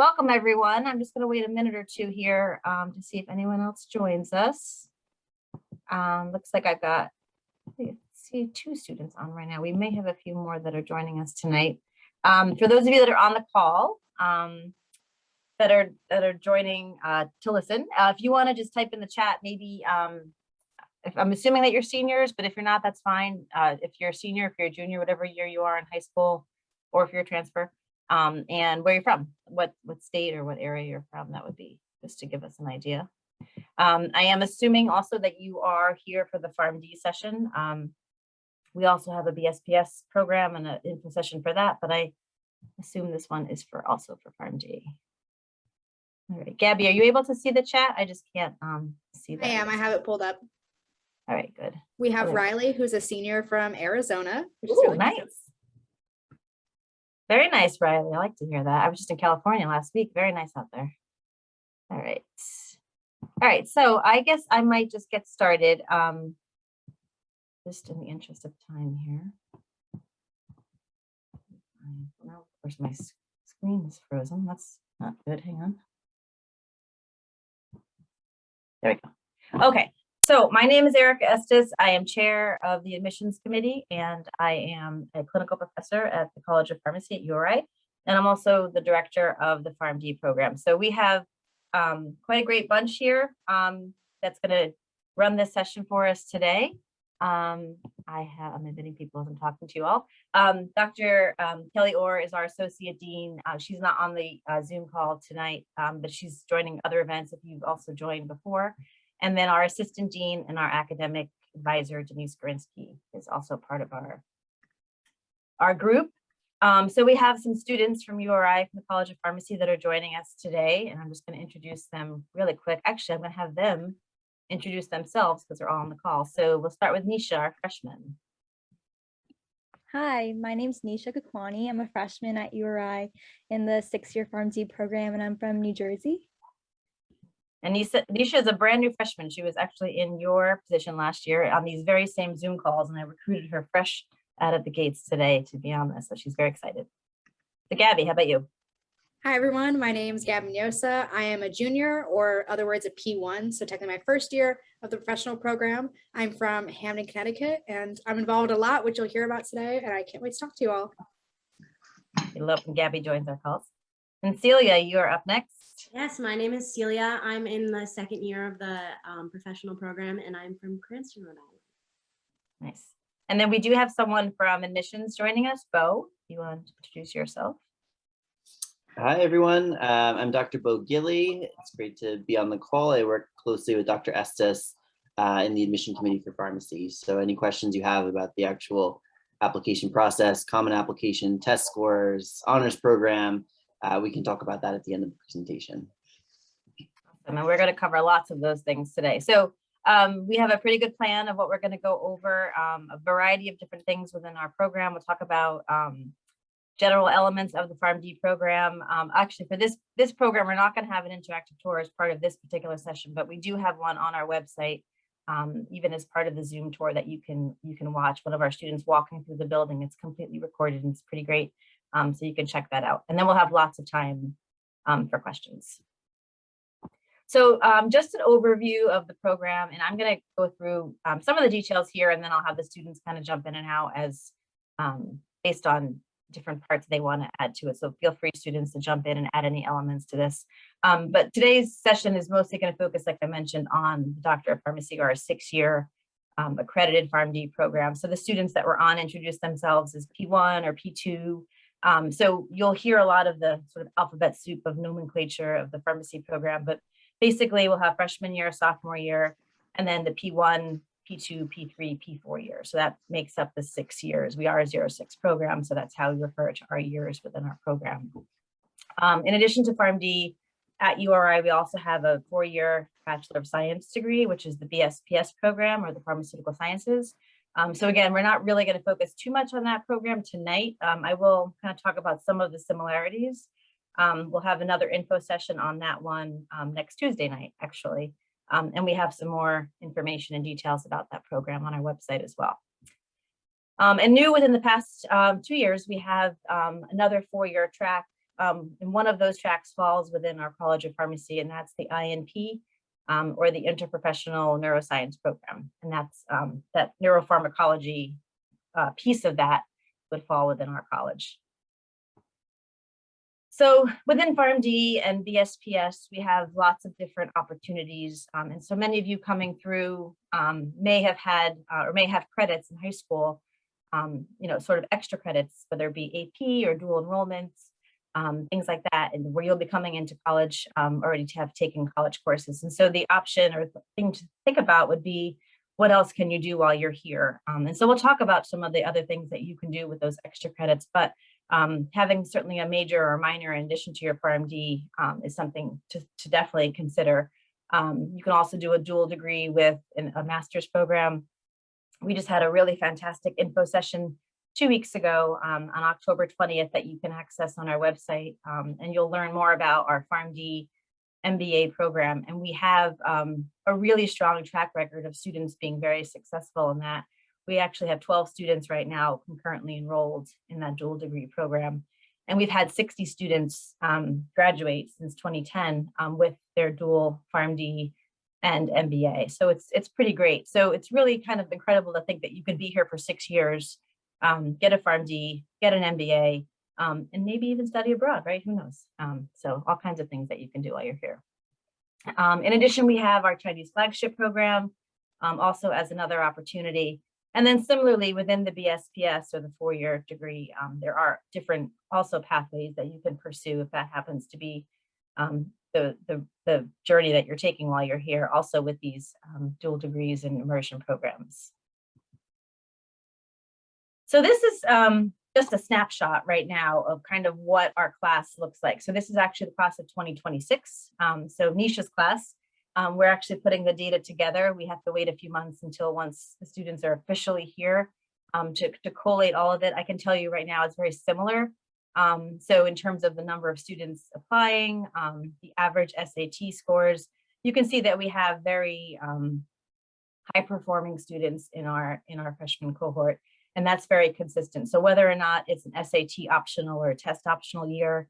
welcome everyone. I'm just going to wait a minute or two here to see if anyone else joins us. Looks like I've got, I see 2 students on right now. We may have a few more that are joining us tonight. For those of you that are on the call, that are joining to listen, if you want to just type in the chat, maybe if I'm assuming that you're seniors, but if you're not, that's fine. If you're a senior, if you're a junior, whatever year you are in high school, or if you're a transfer, and where you're from, what state or what area you're from, that would be just to give us an idea. I am assuming also that you are here for the Pharm.D session. We also have a BSPS program and an info session for that, but I assume this one is also for Pharm.D. All right, Gabby, are you able to see the chat? I just can't see that. I am. I have it pulled up. All right, good. We have Riley, who's a senior from Arizona. Which is Ooh, really nice. cool. Very nice, Riley. I like to hear that. I was just in California last week. Very nice out there. All right. All right, so I guess I might just get started, just in the interest of time here. Now, of course, my screen is frozen. That's not good. Hang on. There we go. Okay, so my name is Erica Estes. I am chair of the admissions committee, and I am a clinical professor at the College of Pharmacy at URI, and I'm also the director of the Pharm.D program. So we have quite a great bunch here that's going to run this session for us today. I'm admitting people as I'm talking to you all. Dr. Kelly Orr is our associate dean. She's not on the Zoom call tonight, but she's joining other events if you've also joined before. And then our assistant dean and our academic advisor, Denise Gorinsky, is also part of our group. So we have some students from URI, from the College of Pharmacy, that are joining us today, and I'm just going to introduce them really quick. Actually, I'm going to have them introduce themselves because they're all on the call. So we'll start with Nisha, our freshman. Hi, my name's Nisha Kakwani. I'm a freshman at URI in the 6-year Pharm.D program, and I'm from New Jersey. And Nisha is a brand new freshman. She was actually in your position last year on these very same Zoom calls, and I recruited her fresh out of the gates today to be on this, so she's very excited. So Gabby, how about you? Hi, everyone. My name is Gabby Nyosa. I am a junior, or other words, a P1, so technically my first year of the professional program. I'm from Hamden, Connecticut, and I'm involved a lot, which you'll hear about today, and I can't wait to talk to you all. I love when Gabby joins our calls. And Celia, you are up next. Yes, my name is Celia. I'm in the 2nd year of the professional program, and I'm from Cranston, Rhode Island. Nice. And then we do have someone from admissions joining us. Bo, you want to introduce yourself? Hi, everyone. I'm Dr. Bo Gilly. It's great to be on the call. I work closely with Dr. Estes in the admission committee for pharmacy. So any questions you have about the actual application process, common application, test scores, honors program, we can talk about that at the end of the presentation. Awesome. And we're going to cover lots of those things today. So we have a pretty good plan of what we're going to go over, a variety of different things within our program. We'll talk about general elements of the Pharm.D program. Actually, for this program, we're not going to have an interactive tour as part of this particular session, but we do have one on our website, even as part of the Zoom tour that you can watch one of our students walking through the building. It's completely recorded and it's pretty great. So you can check that out. And then we'll have lots of time for questions. So just an overview of the program, and I'm going to go through some of the details here, and then I'll have the students kind of jump in and out as based on different parts they want to add to it. So feel free, students, to jump in and add any elements to this. But today's session is mostly going to focus, like I mentioned, on the Doctor of Pharmacy, or a 6-year accredited Pharm.D program. So the students that were on introduced themselves as P1 or P2. So you'll hear a lot of the sort of alphabet soup of nomenclature of the pharmacy program, but basically we'll have freshman year, sophomore year, and then the P1, P2, P3, P4 year. So that makes up the 6 years. We are a 0-6 program, so that's how we refer to our years within our program. In addition to Pharm.D, at URI, we also have a 4-year Bachelor of Science degree, which is the BSPS program, or the Pharmaceutical Sciences. So again, we're not really going to focus too much on that program tonight. I will kind of talk about some of the similarities. We'll have another info session on that one next Tuesday night, actually. And we have some more information and details about that program on our website as well. And new within the past 2 years, we have another 4-year track and one of those tracks falls within our College of Pharmacy, and that's the INP, or the Interprofessional Neuroscience Program. And that's that neuropharmacology piece of that would fall within our college. So within Pharm.D and BSPS, we have lots of different opportunities. And so many of you coming through may have had or may have credits in high school, sort of extra credits, whether it be AP or dual enrollments, things like that, and where you'll be coming into college already to have taken college courses. And so the option or the thing to think about would be, what else can you do while you're here? And so we'll talk about some of the other things that you can do with those extra credits, but having certainly a major or minor in addition to your Pharm.D is something to definitely consider. You can also do a dual degree with a master's program. We just had a really fantastic info session 2 weeks ago on October 20th that you can access on our website, and you'll learn more about our Pharm.D MBA program. And we have a really strong track record of students being very successful in that. We actually have 12 students right now concurrently enrolled in that dual degree program. And we've had 60 students graduate since 2010 with their dual Pharm.D and MBA. So it's pretty great. So it's really kind of incredible to think that you could be here for 6 years, get a Pharm.D, get an MBA, and maybe even study abroad, right? Who knows? So all kinds of things that you can do while you're here. In addition, we have our Chinese flagship program also as another opportunity. And then similarly within the BSPS or the 4-year degree, there are different also pathways that you can pursue if that happens to be the journey that you're taking while you're here, also with these dual degrees and immersion programs. So this is just a snapshot right now of kind of what our class looks like. So this is actually the class of 2026. So Nisha's class, we're actually putting the data together. We have to wait a few months until once the students are officially here to collate all of it. I can tell you right now it's very similar. So in terms of the number of students applying, the average SAT scores, you can see that we have very high performing students in our freshman cohort. And that's very consistent. So whether or not it's an SAT optional or a test optional year,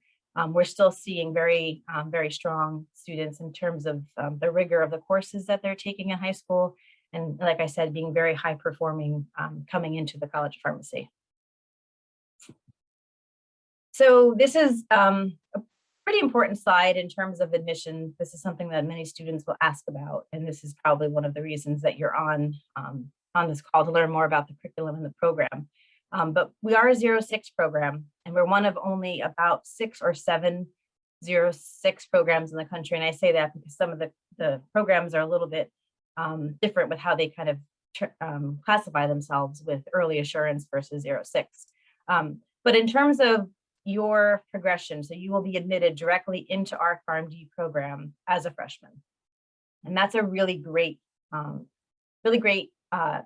we're still seeing very, very strong students in terms of the rigor of the courses that they're taking in high school. And like I said, being very high performing coming into the College of Pharmacy. So this is a pretty important slide in terms of admission. This is something that many students will ask about. And this is probably one of the reasons that you're on this call to learn more about the curriculum and the program. But we are a 06 program, and we're one of only about 6 or 7 06 programs in the country. And I say that because some of the programs are a little bit different with how they kind of classify themselves with early assurance versus 06. But in terms of your progression, so you will be admitted directly into our Pharm.D program as a freshman. And that's a really great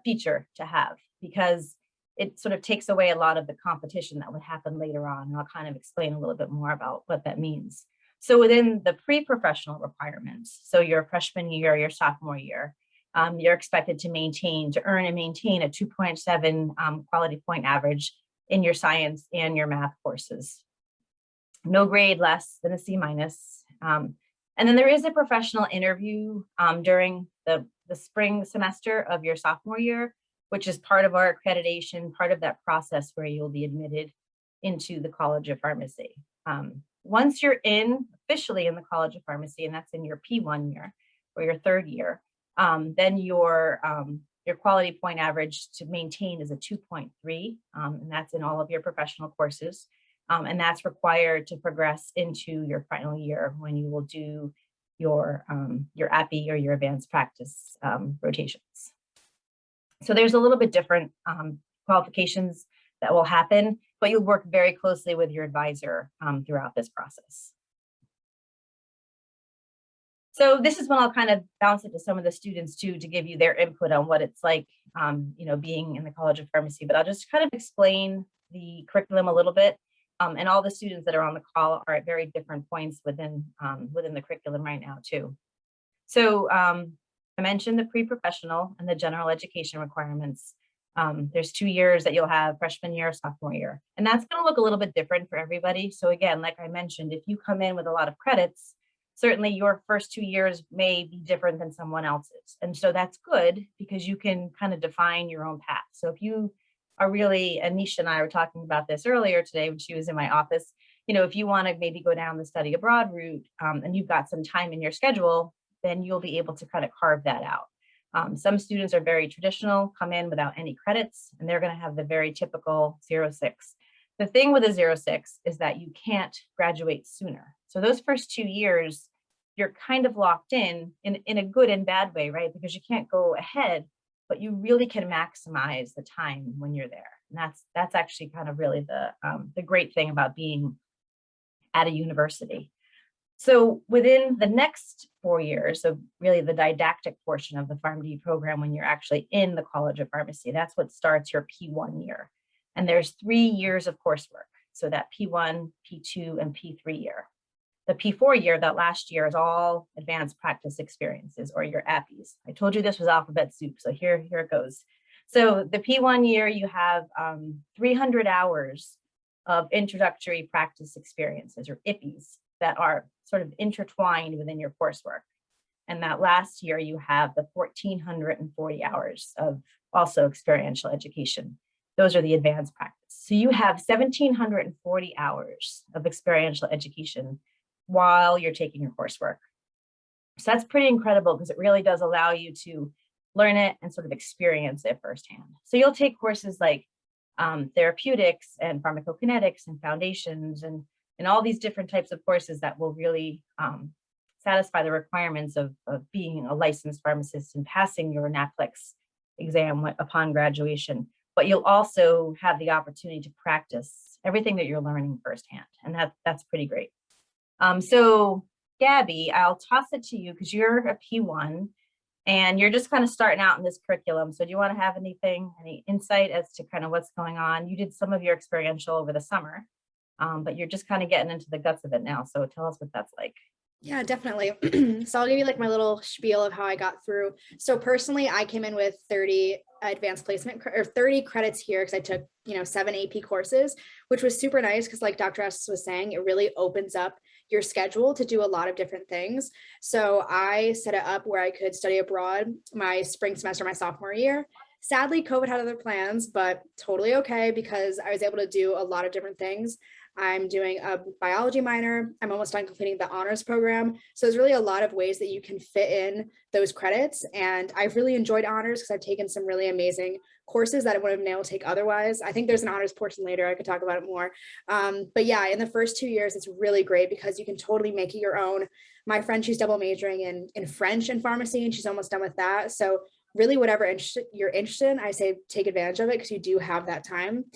feature to have, because it sort of takes away a lot of the competition that would happen later on. And I'll kind of explain a little bit more about what that means. So within the pre-professional requirements, so your freshman year, your sophomore year, you're expected to earn and maintain a 2.7 quality point average in your science and your math courses. No grade less than a C-. And then there is a professional interview during the spring semester of your sophomore year, which is part of our accreditation, part of that process where you'll be admitted into the College of Pharmacy. Once you're officially in the College of Pharmacy, and that's in your P1 year or your 3rd year, then your quality point average to maintain is a 2.3, and that's in all of your professional courses. And that's required to progress into your final year when you will do your API or your advanced practice rotations. So there's a little bit different qualifications that will happen, but you'll work very closely with your advisor throughout this process. So this is when I'll kind of bounce it to some of the students too, to give you their input on what it's like, being in the College of Pharmacy. But I'll just kind of explain the curriculum a little bit. And all the students that are on the call are at very different points within the curriculum right now too. So I mentioned the pre-professional and the general education requirements. There's 2 years that you'll have freshman year, sophomore year, and that's going to look a little bit different for everybody. So again, like I mentioned, if you come in with a lot of credits, certainly your first 2 years may be different than someone else's. And so that's good because you can kind of define your own path. So if you are really, Anisha and I were talking about this earlier today when she was in my office, if you want to maybe go down the study abroad route and you've got some time in your schedule, then you'll be able to kind of carve that out. Some students are very traditional, come in without any credits, and they're going to have the very typical 0-6. The thing with a 0-6 is that you can't graduate sooner. So those first 2 years, you're kind of locked in a good and bad way, right? Because you can't go ahead, but you really can maximize the time when you're there. And that's actually kind of really the great thing about being at a university. So within the next 4 years, so really the didactic portion of the Pharm.D program, when you're actually in the College of Pharmacy, that's what starts your P1 year. And there's 3 years of coursework. So that P1, P2, and P3 year. The P4 year, that last year, is all advanced practice experiences, or your APPEs. I told you this was alphabet soup, so here it goes. So the P1 year, you have 300 hours of introductory practice experiences, or IPPEs, that are sort of intertwined within your coursework. And that last year, you have the 1,440 hours of also experiential education. Those are the advanced practice. So you have 1,740 hours of experiential education while you're taking your coursework. So that's pretty incredible because it really does allow you to learn it and sort of experience it firsthand. So you'll take courses like therapeutics and pharmacokinetics and foundations and all these different types of courses that will really satisfy the requirements of being a licensed pharmacist and passing your NAPLEX exam upon graduation. But you'll also have the opportunity to practice everything that you're learning firsthand. And that's pretty great. So Gabby, I'll toss it to you because you're a P1 and you're just kind of starting out in this curriculum. So do you want to have any insight as to kind of what's going on? You did some of your experiential over the summer, but you're just kind of getting into the guts of it now. So tell us what that's like. Yeah, definitely. So I'll give you like my little spiel of how I got through. So personally, I came in with 30 advanced placement or 30 credits here because I took, 7 AP courses, which was super nice because like Dr. Estes was saying, it really opens up your schedule to do a lot of different things. So I set it up where I could study abroad my spring semester, my sophomore year. Sadly, COVID had other plans, but totally okay because I was able to do a lot of different things. I'm doing a biology minor. I'm almost done completing the honors program. So there's really a lot of ways that you can fit in those credits. And I've really enjoyed honors because I've taken some really amazing courses that I wouldn't have been able to take otherwise. I think there's an honors portion later. I could talk about it more. But yeah, in the first 2 years, it's really great because you can totally make it your own. My friend, she's double majoring in French and pharmacy, and she's almost done with that. So really whatever you're interested in, I say take advantage of it because you do have that time.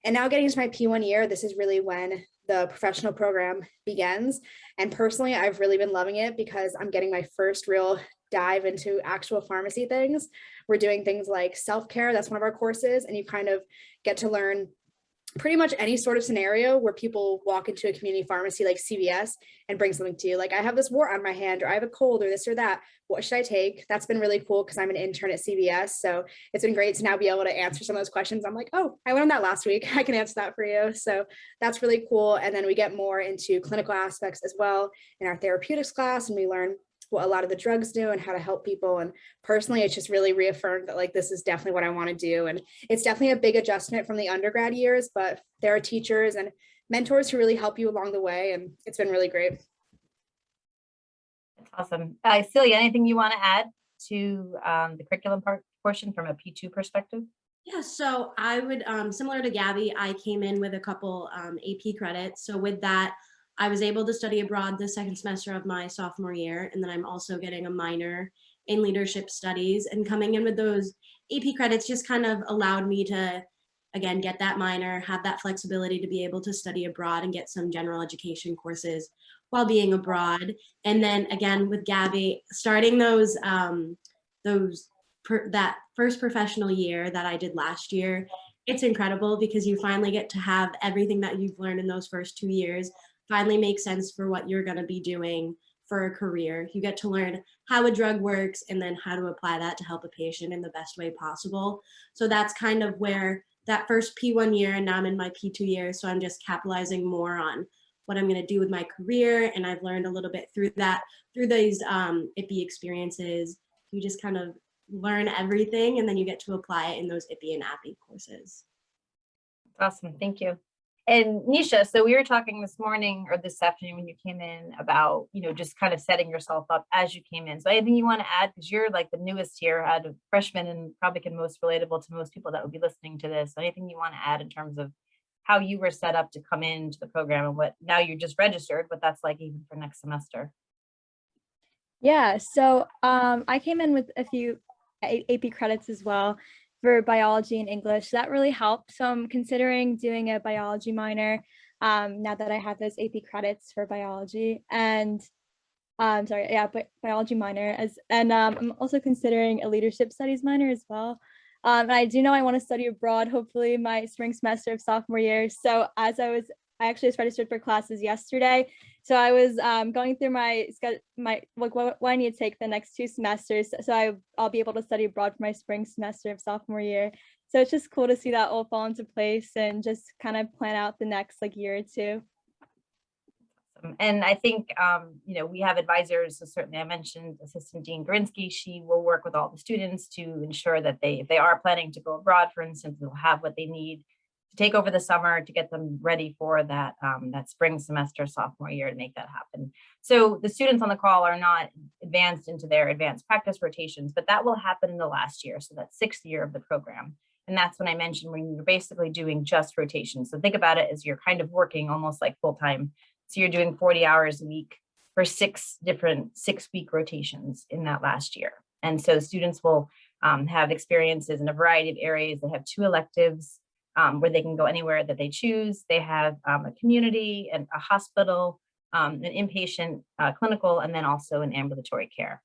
And now getting into my P1 year, this is really when the professional program begins. And personally, I've really been loving it because I'm getting my first real dive into actual pharmacy things. We're doing things like self-care, that's one of our courses, and you kind of get to learn pretty much any sort of scenario where people walk into a community pharmacy like CVS and bring something to you. Like I have this wart on my hand, or I have a cold, or this or that. What should I take? That's been really cool because I'm an intern at CVS. So it's been great to now be able to answer some of those questions. I'm like, oh, I learned that last week. I can answer that for you. So that's really cool. And then we get more into clinical aspects as well in our therapeutics class, and we learn what a lot of the drugs do and how to help people. And personally, it's just really reaffirmed that like, this is definitely what I want to do. And it's definitely a big adjustment from the undergrad years, but there are teachers and mentors who really help you along the way. And it's been really great. That's awesome. Celia, anything you want to add to the curriculum portion from a P2 perspective? Yeah, so I would, similar to Gabby, I came in with a couple AP credits. So with that, I was able to study abroad the second semester of my sophomore year, and then I'm also getting a minor in leadership studies, and coming in with those AP credits just kind of allowed me to, again, get that minor, have that flexibility to be able to study abroad and get some general education courses while being abroad. And then again, with Gabby, starting that first professional year that I did last year, it's incredible because you finally get to have everything that you've learned in those first 2 years finally make sense for what you're going to be doing for a career. You get to learn how a drug works and then how to apply that to help a patient in the best way possible. So that's kind of where that first P1 year, and now I'm in my P2 year, so I'm just capitalizing more on what I'm going to do with my career. And I've learned a little bit through these IPPE experiences. You just kind of learn everything, and then you get to apply it in those IPPE and APPE courses. Awesome, thank you. And Nisha, so we were talking this morning or this afternoon when you came in about, just kind of setting yourself up as you came in. So anything you want to add, because you're like the newest here out of freshmen and probably most relatable to most people that would be listening to this. Anything you want to add in terms of how you were set up to come into the program and what now you're just registered, what that's like even for next semester? Yeah, so I came in with a few AP credits as well for biology and English. That really helped. So I'm considering doing a biology minor now that I have those AP credits for biology. And biology minor. I'm also considering a leadership studies minor as well. And I do know I want to study abroad, hopefully my spring semester of sophomore year. So I actually was registered for classes yesterday. So I was going through what I need to take the next 2 semesters. So I'll be able to study abroad for my spring semester of sophomore year. So it's just cool to see that all fall into place and just kind of plan out the next year or 2. And I think, we have advisors. So certainly I mentioned Assistant Dean Gorinsky. She will work with all the students to ensure that if they are planning to go abroad, for instance, they'll have what they need to take over the summer to get them ready for that, that spring semester sophomore year to make that happen. So the students on the call are not advanced into their advanced practice rotations, but that will happen in the last year. So that's 6th year of the program. And that's when I mentioned when you're basically doing just rotations. So think about it as you're kind of working almost like full-time. So you're doing 40 hours a week for 6 different 6-week rotations in that last year. And so students will have experiences in a variety of areas. They have 2 electives where they can go anywhere that they choose. They have a community and a hospital, an inpatient clinical, and then also an ambulatory care.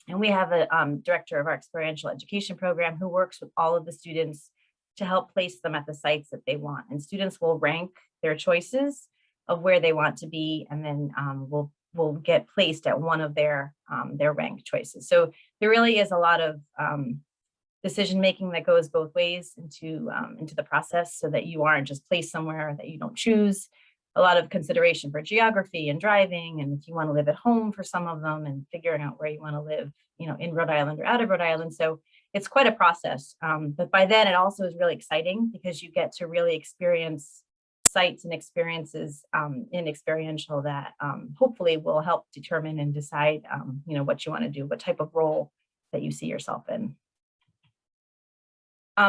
And we have a director of our experiential education program who works with all of the students to help place them at the sites that they want. And students will rank their choices of where they want to be, and then will get placed at one of their ranked choices. So there really is a lot of decision making that goes both ways into the process, so that you aren't just placed somewhere that you don't choose. A lot of consideration for geography and driving, and if you want to live at home for some of them, and figuring out where you want to live, in Rhode Island or out of Rhode Island. So it's quite a process. But by then it also is really exciting because you get to really experience sites and experiences in experiential that hopefully will help determine and decide, what you want to do, what type of role that you see yourself in.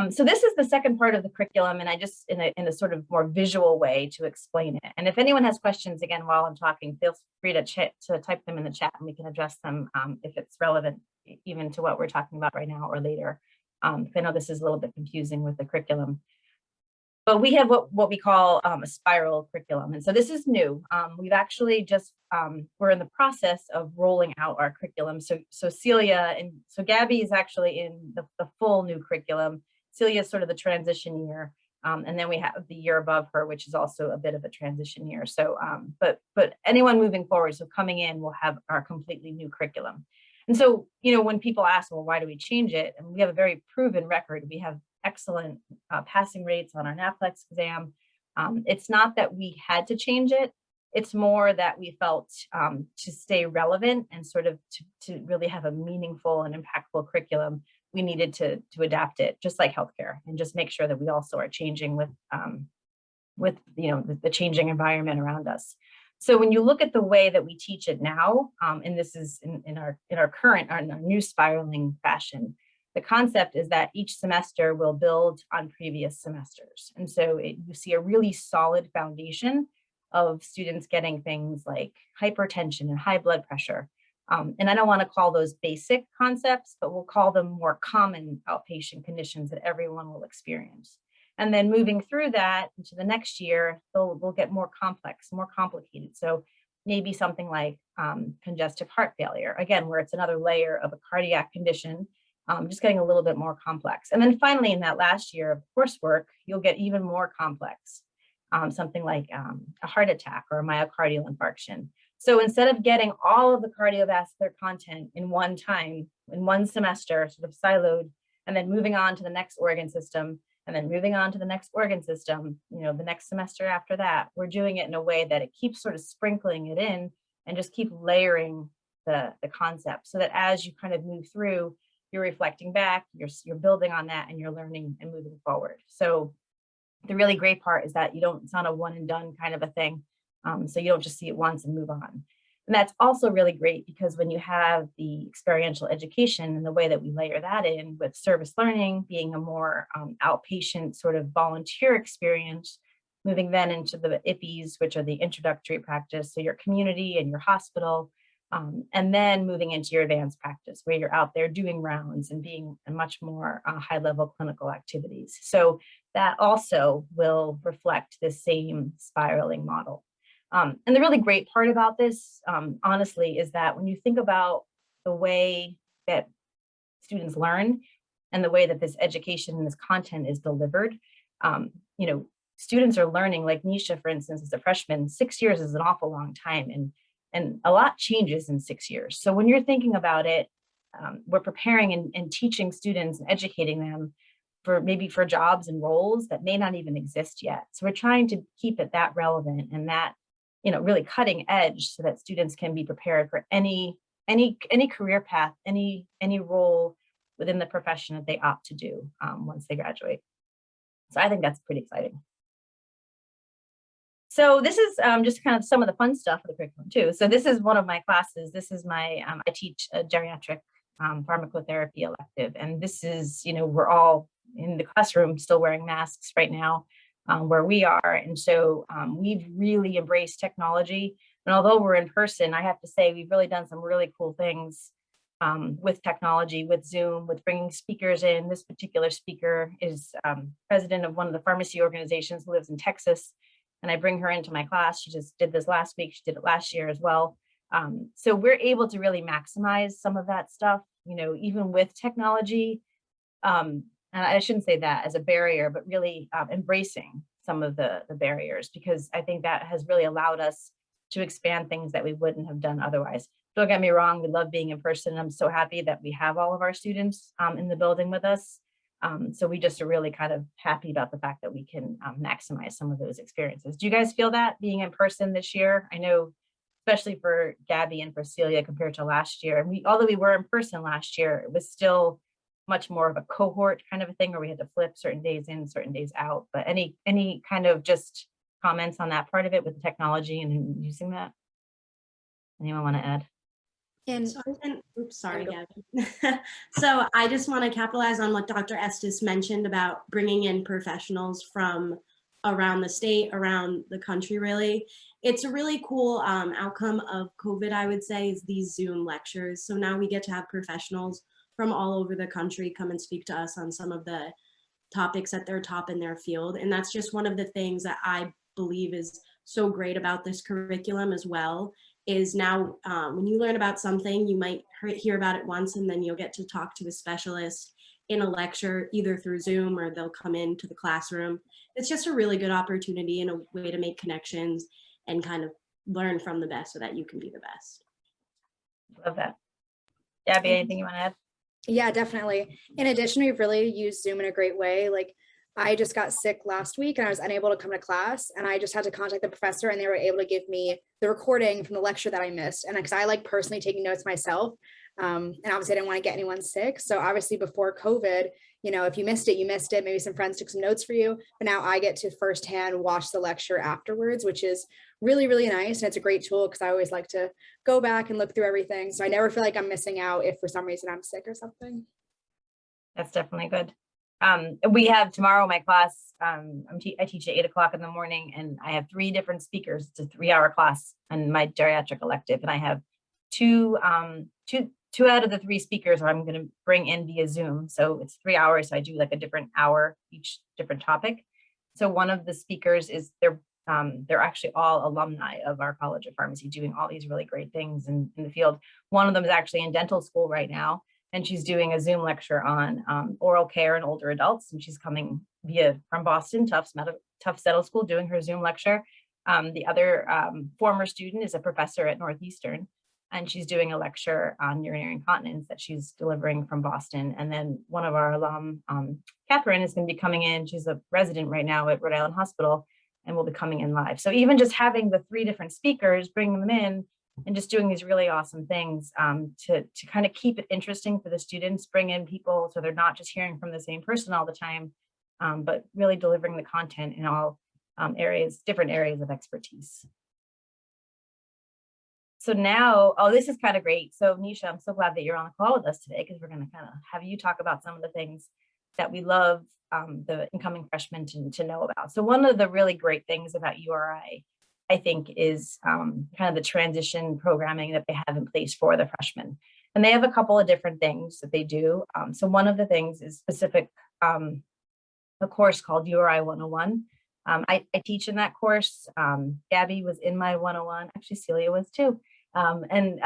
So this is the second part of the curriculum, and I just in a sort of more visual way to explain it. And if anyone has questions, again, while I'm talking, feel free to type them in the chat, and we can address them if it's relevant even to what we're talking about right now or later. I know this is a little bit confusing with the curriculum. But we have what we call a spiral curriculum. And so this is new. We've actually just, we're in the process of rolling out our curriculum. So Celia so Gabby is actually in the full new curriculum. Celia is sort of the transition year. And then we have the year above her, which is also a bit of a transition year. So, but anyone moving forward, so coming in, will have our completely new curriculum. And so, when people ask, well, why do we change it? And we have a very proven record. We have excellent passing rates on our NAPLEX exam. It's not that we had to change it. It's more that we felt to stay relevant and sort of to really have a meaningful and impactful curriculum, we needed to adapt it, just like healthcare, and just make sure that we also are changing with the changing environment around us. So when you look at the way that we teach it now, and this is in our new spiraling fashion, the concept is that each semester will build on previous semesters. And so you see a really solid foundation of students getting things like hypertension and high blood pressure. And I don't want to call those basic concepts, but we'll call them more common outpatient conditions that everyone will experience. And then moving through that into the next year, they'll get more complex, more complicated. So maybe something like congestive heart failure, again, where it's another layer of a cardiac condition, just getting a little bit more complex. And then finally, in that last year of coursework, you'll get even more complex, something like a heart attack or a myocardial infarction. So instead of getting all of the cardiovascular content in one time, in one semester, sort of siloed, and then moving on to the next organ system, and then moving on to the next organ system, the next semester after that, we're doing it in a way that it keeps sort of sprinkling it in and just keep layering the concept, so that as you kind of move through, you're reflecting back, you're building on that, and you're learning and moving forward. So the really great part is that it's not a one and done kind of a thing. So you don't just see it once and move on. And that's also really great because when you have the experiential education and the way that we layer that in with service learning being a more outpatient sort of volunteer experience, moving then into the IPPs, which are the introductory practice, so your community and your hospital, and then moving into your advanced practice where you're out there doing rounds and being a much more high level clinical activities. So that also will reflect the same spiraling model. And the really great part about this, honestly, is that when you think about the way that students learn and the way that this education and this content is delivered, students are learning, like Nisha, for instance, as a freshman. 6 years is an awful long time, and a lot changes in 6 years. So when you're thinking about it, we're preparing and teaching students and educating them for jobs and roles that may not even exist yet. So we're trying to keep it that relevant and that really cutting edge, so that students can be prepared for any career path, any role within the profession that they opt to do once they graduate. So I think that's pretty exciting. So this is just kind of some of the fun stuff of the curriculum too. So this is one of my classes. This is my, I teach a geriatric pharmacotherapy elective. And this is, we're all in the classroom still wearing masks right now. Where we are. And so we've really embraced technology. And although we're in person, I have to say we've really done some really cool things with technology, with Zoom, with bringing speakers in. This particular speaker is president of one of the pharmacy organizations who lives in Texas. And I bring her into my class. She just did this last week. She did it last year as well. So we're able to really maximize some of that stuff, even with technology. And I shouldn't say that as a barrier, but really embracing some of the barriers, because I think that has really allowed us to expand things that we wouldn't have done otherwise. Don't get me wrong, we love being in person. I'm so happy that we have all of our students in the building with us. So we just are really kind of happy about the fact that we can maximize some of those experiences. Do you guys feel that being in person this year? I know, especially for Gabby and for Celia compared to last year. And although we were in person last year, it was still much more of a cohort kind of a thing where we had to flip certain days in, certain days out. But any kind of just comments on that part of it with the technology and using that? Anyone want to add? And oops, sorry, Gabby. So I just want to capitalize on what Dr. Estes mentioned about bringing in professionals from around the state, around the country, really. It's a really cool outcome of COVID, I would say, is these Zoom lectures. So now we get to have professionals from all over the country come and speak to us on some of the topics at their top in their field. And that's just one of the things that I believe is so great about this curriculum as well, is now when you learn about something, you might hear about it once and then you'll get to talk to a specialist in a lecture, either through Zoom or they'll come into the classroom. It's just a really good opportunity and a way to make connections and kind of learn from the best so that you can be the best. Love that. Gabby, anything you want to add? yeah, definitely. In addition, we've really used Zoom in a great way. Like I just got sick last week and I was unable to come to class, and I just had to contact the professor and they were able to give me the recording from the lecture that I missed. And because I like personally taking notes myself, and obviously I didn't want to get anyone sick. So obviously before COVID, if you missed it, you missed it. Maybe some friends took some notes for you, but now I get to firsthand watch the lecture afterwards, which is really, really nice. And it's a great tool because I always like to go back and look through everything. So I never feel like I'm missing out if for some reason I'm sick or something. That's definitely good. We have tomorrow my class. I teach at 8 o'clock in the morning, and I have 3 different speakers. It's a 3-hour class on my geriatric elective, and I have two out of the 3 speakers I'm going to bring in via Zoom. So it's 3 hours. So I do like a different hour each different topic. So one of the speakers is they're actually all alumni of our College of Pharmacy, doing all these really great things in the field. One of them is actually in dental school right now, and she's doing a Zoom lecture on oral care in older adults. And she's coming from Boston, Tufts Dental School, doing her Zoom lecture. The other former student is a professor at Northeastern, and she's doing a lecture on urinary incontinence that she's delivering from Boston. And then one of our alum, Catherine, is going to be coming in. She's a resident right now at Rhode Island Hospital and will be coming in live. So even just having the 3 different speakers, bringing them in and just doing these really awesome things to kind of keep it interesting for the students, bring in people so they're not just hearing from the same person all the time, but really delivering the content in all areas, different areas of expertise. So now, oh, this is kind of great. So Nisha, I'm so glad that you're on the call with us today, because we're going to kind of have you talk about some of the things that we love the incoming freshmen to know about. So one of the really great things about URI, I think, is kind of the transition programming that they have in place for the freshmen. And they have a couple of different things that they do. So one of the things is specific, a course called URI 101. I teach in that course. Gabby was in my 101. Actually, Celia was too. And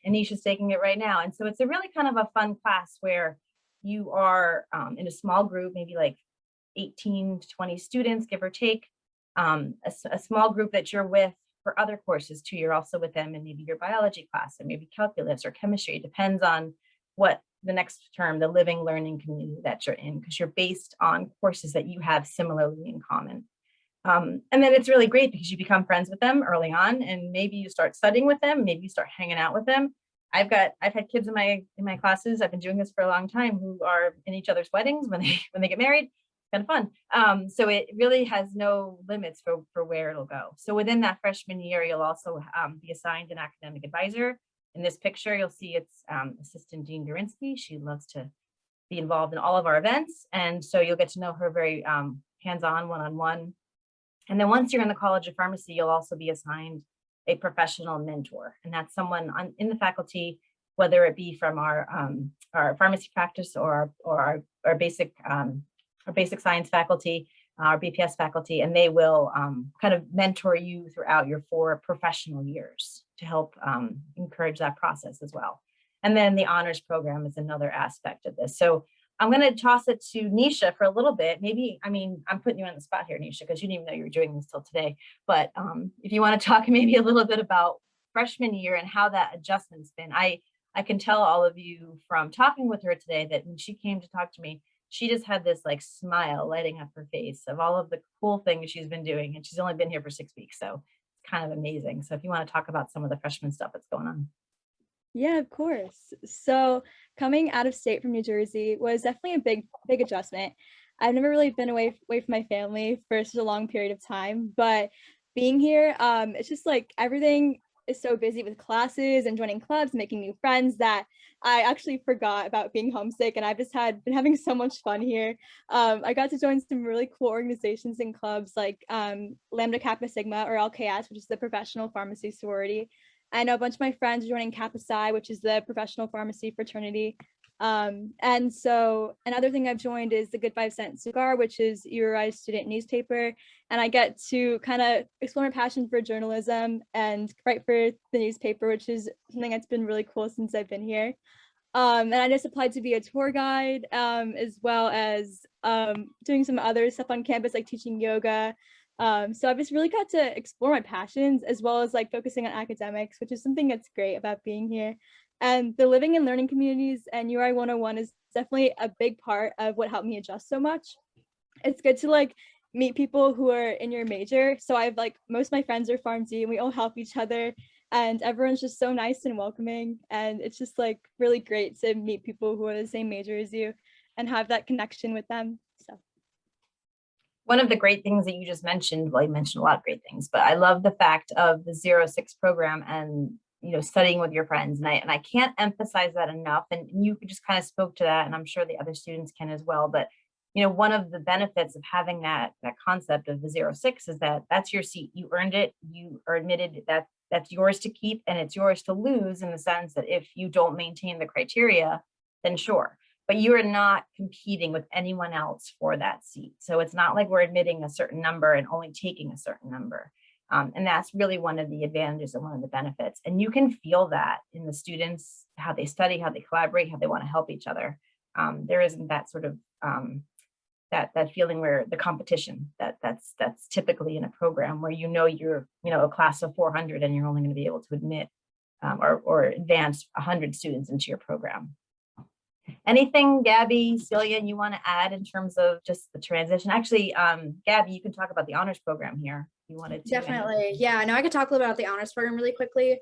Anisha's taking it right now. And so it's a really kind of a fun class where you are in a small group, maybe like 18 to 20 students, give or take, a small group that you're with for other courses too. You're also with them in maybe your biology class or maybe calculus or chemistry. It depends on what the next term, the living learning community that you're in, because you're based on courses that you have similarly in common. And then it's really great because you become friends with them early on, and maybe you start studying with them, maybe you start hanging out with them. I've had kids in my classes, I've been doing this for a long time, who are in each other's weddings when they get married. It's kind of fun. So it really has no limits for where it'll go. So within that freshman year, you'll also be assigned an academic advisor. In this picture, you'll see it's Assistant Dean Durinsky. She loves to be involved in all of our events. And so you'll get to know her very hands-on, one-on-one. And then once you're in the College of Pharmacy, you'll also be assigned a professional mentor. And that's someone in the faculty, whether it be from our pharmacy practice or our basic science faculty, our BPS faculty, and they will kind of mentor you throughout your 4 professional years to help encourage that process as well. And then the honors program is another aspect of this. So I'm going to toss it to Nisha for a little bit. Maybe, I mean, I'm putting you on the spot here, Nisha, because you didn't even know you were doing this till today. But if you want to talk maybe a little bit about freshman year and how that adjustment's been. I can tell all of you from talking with her today that when she came to talk to me, she just had this like smile lighting up her face of all of the cool things she's been doing. And she's only been here for 6 weeks. So it's kind of amazing. So if you want to talk about some of the freshman stuff that's going on. Yeah, of course. So coming out of state from New Jersey was definitely a big adjustment. I've never really been away from my family for such a long period of time, but being here, it's just like everything is so busy with classes and joining clubs, making new friends, that I actually forgot about being homesick, and I've just been having so much fun here. I got to join some really cool organizations and clubs like Lambda Kappa Sigma, or LKS, which is the professional pharmacy sorority. I know a bunch of my friends are joining Kappa Psi, which is the professional pharmacy fraternity. And so another thing I've joined is the Good 5 Cent Cigar, which is URI's student newspaper. And I get to kind of explore my passion for journalism and write for the newspaper, which is something that's been really cool since I've been here. And I just applied to be a tour guide, as well as doing some other stuff on campus, like teaching yoga. So I've just really got to explore my passions, as well as like focusing on academics, which is something that's great about being here. And the living and learning communities and URI 101 is definitely a big part of what helped me adjust so much. It's good to like meet people who are in your major. So I've like, most of my friends are Pharm.D and we all help each other, and everyone's just so nice and welcoming. And it's just like really great to meet people who are the same major as you and have that connection with them. So one of the great things that you just mentioned, well, you mentioned a lot of great things, but I love the fact of the 06 program and, you know, studying with your friends. And I can't emphasize that enough. And you just kind of spoke to that, and I'm sure the other students can as well. But, you know, one of the benefits of having that concept of the 06 is that that's your seat. You earned it. You are admitted that that's yours to keep, and it's yours to lose, in the sense that if you don't maintain the criteria, then sure. But you are not competing with anyone else for that seat. So it's not like we're admitting a certain number and only taking a certain number. And that's really one of the advantages and one of the benefits. And you can feel that in the students, how they study, how they collaborate, how they want to help each other. There isn't that sort of that feeling where the competition that's typically in a program where you're a class of 400 and you're only going to be able to admit or advance 100 students into your program. Anything, Gabby, Celia, you want to add in terms of just the transition? Actually, Gabby, you can talk about the honors program here. You wanted to. Definitely. Yeah, no, I could talk a little about the honors program really quickly.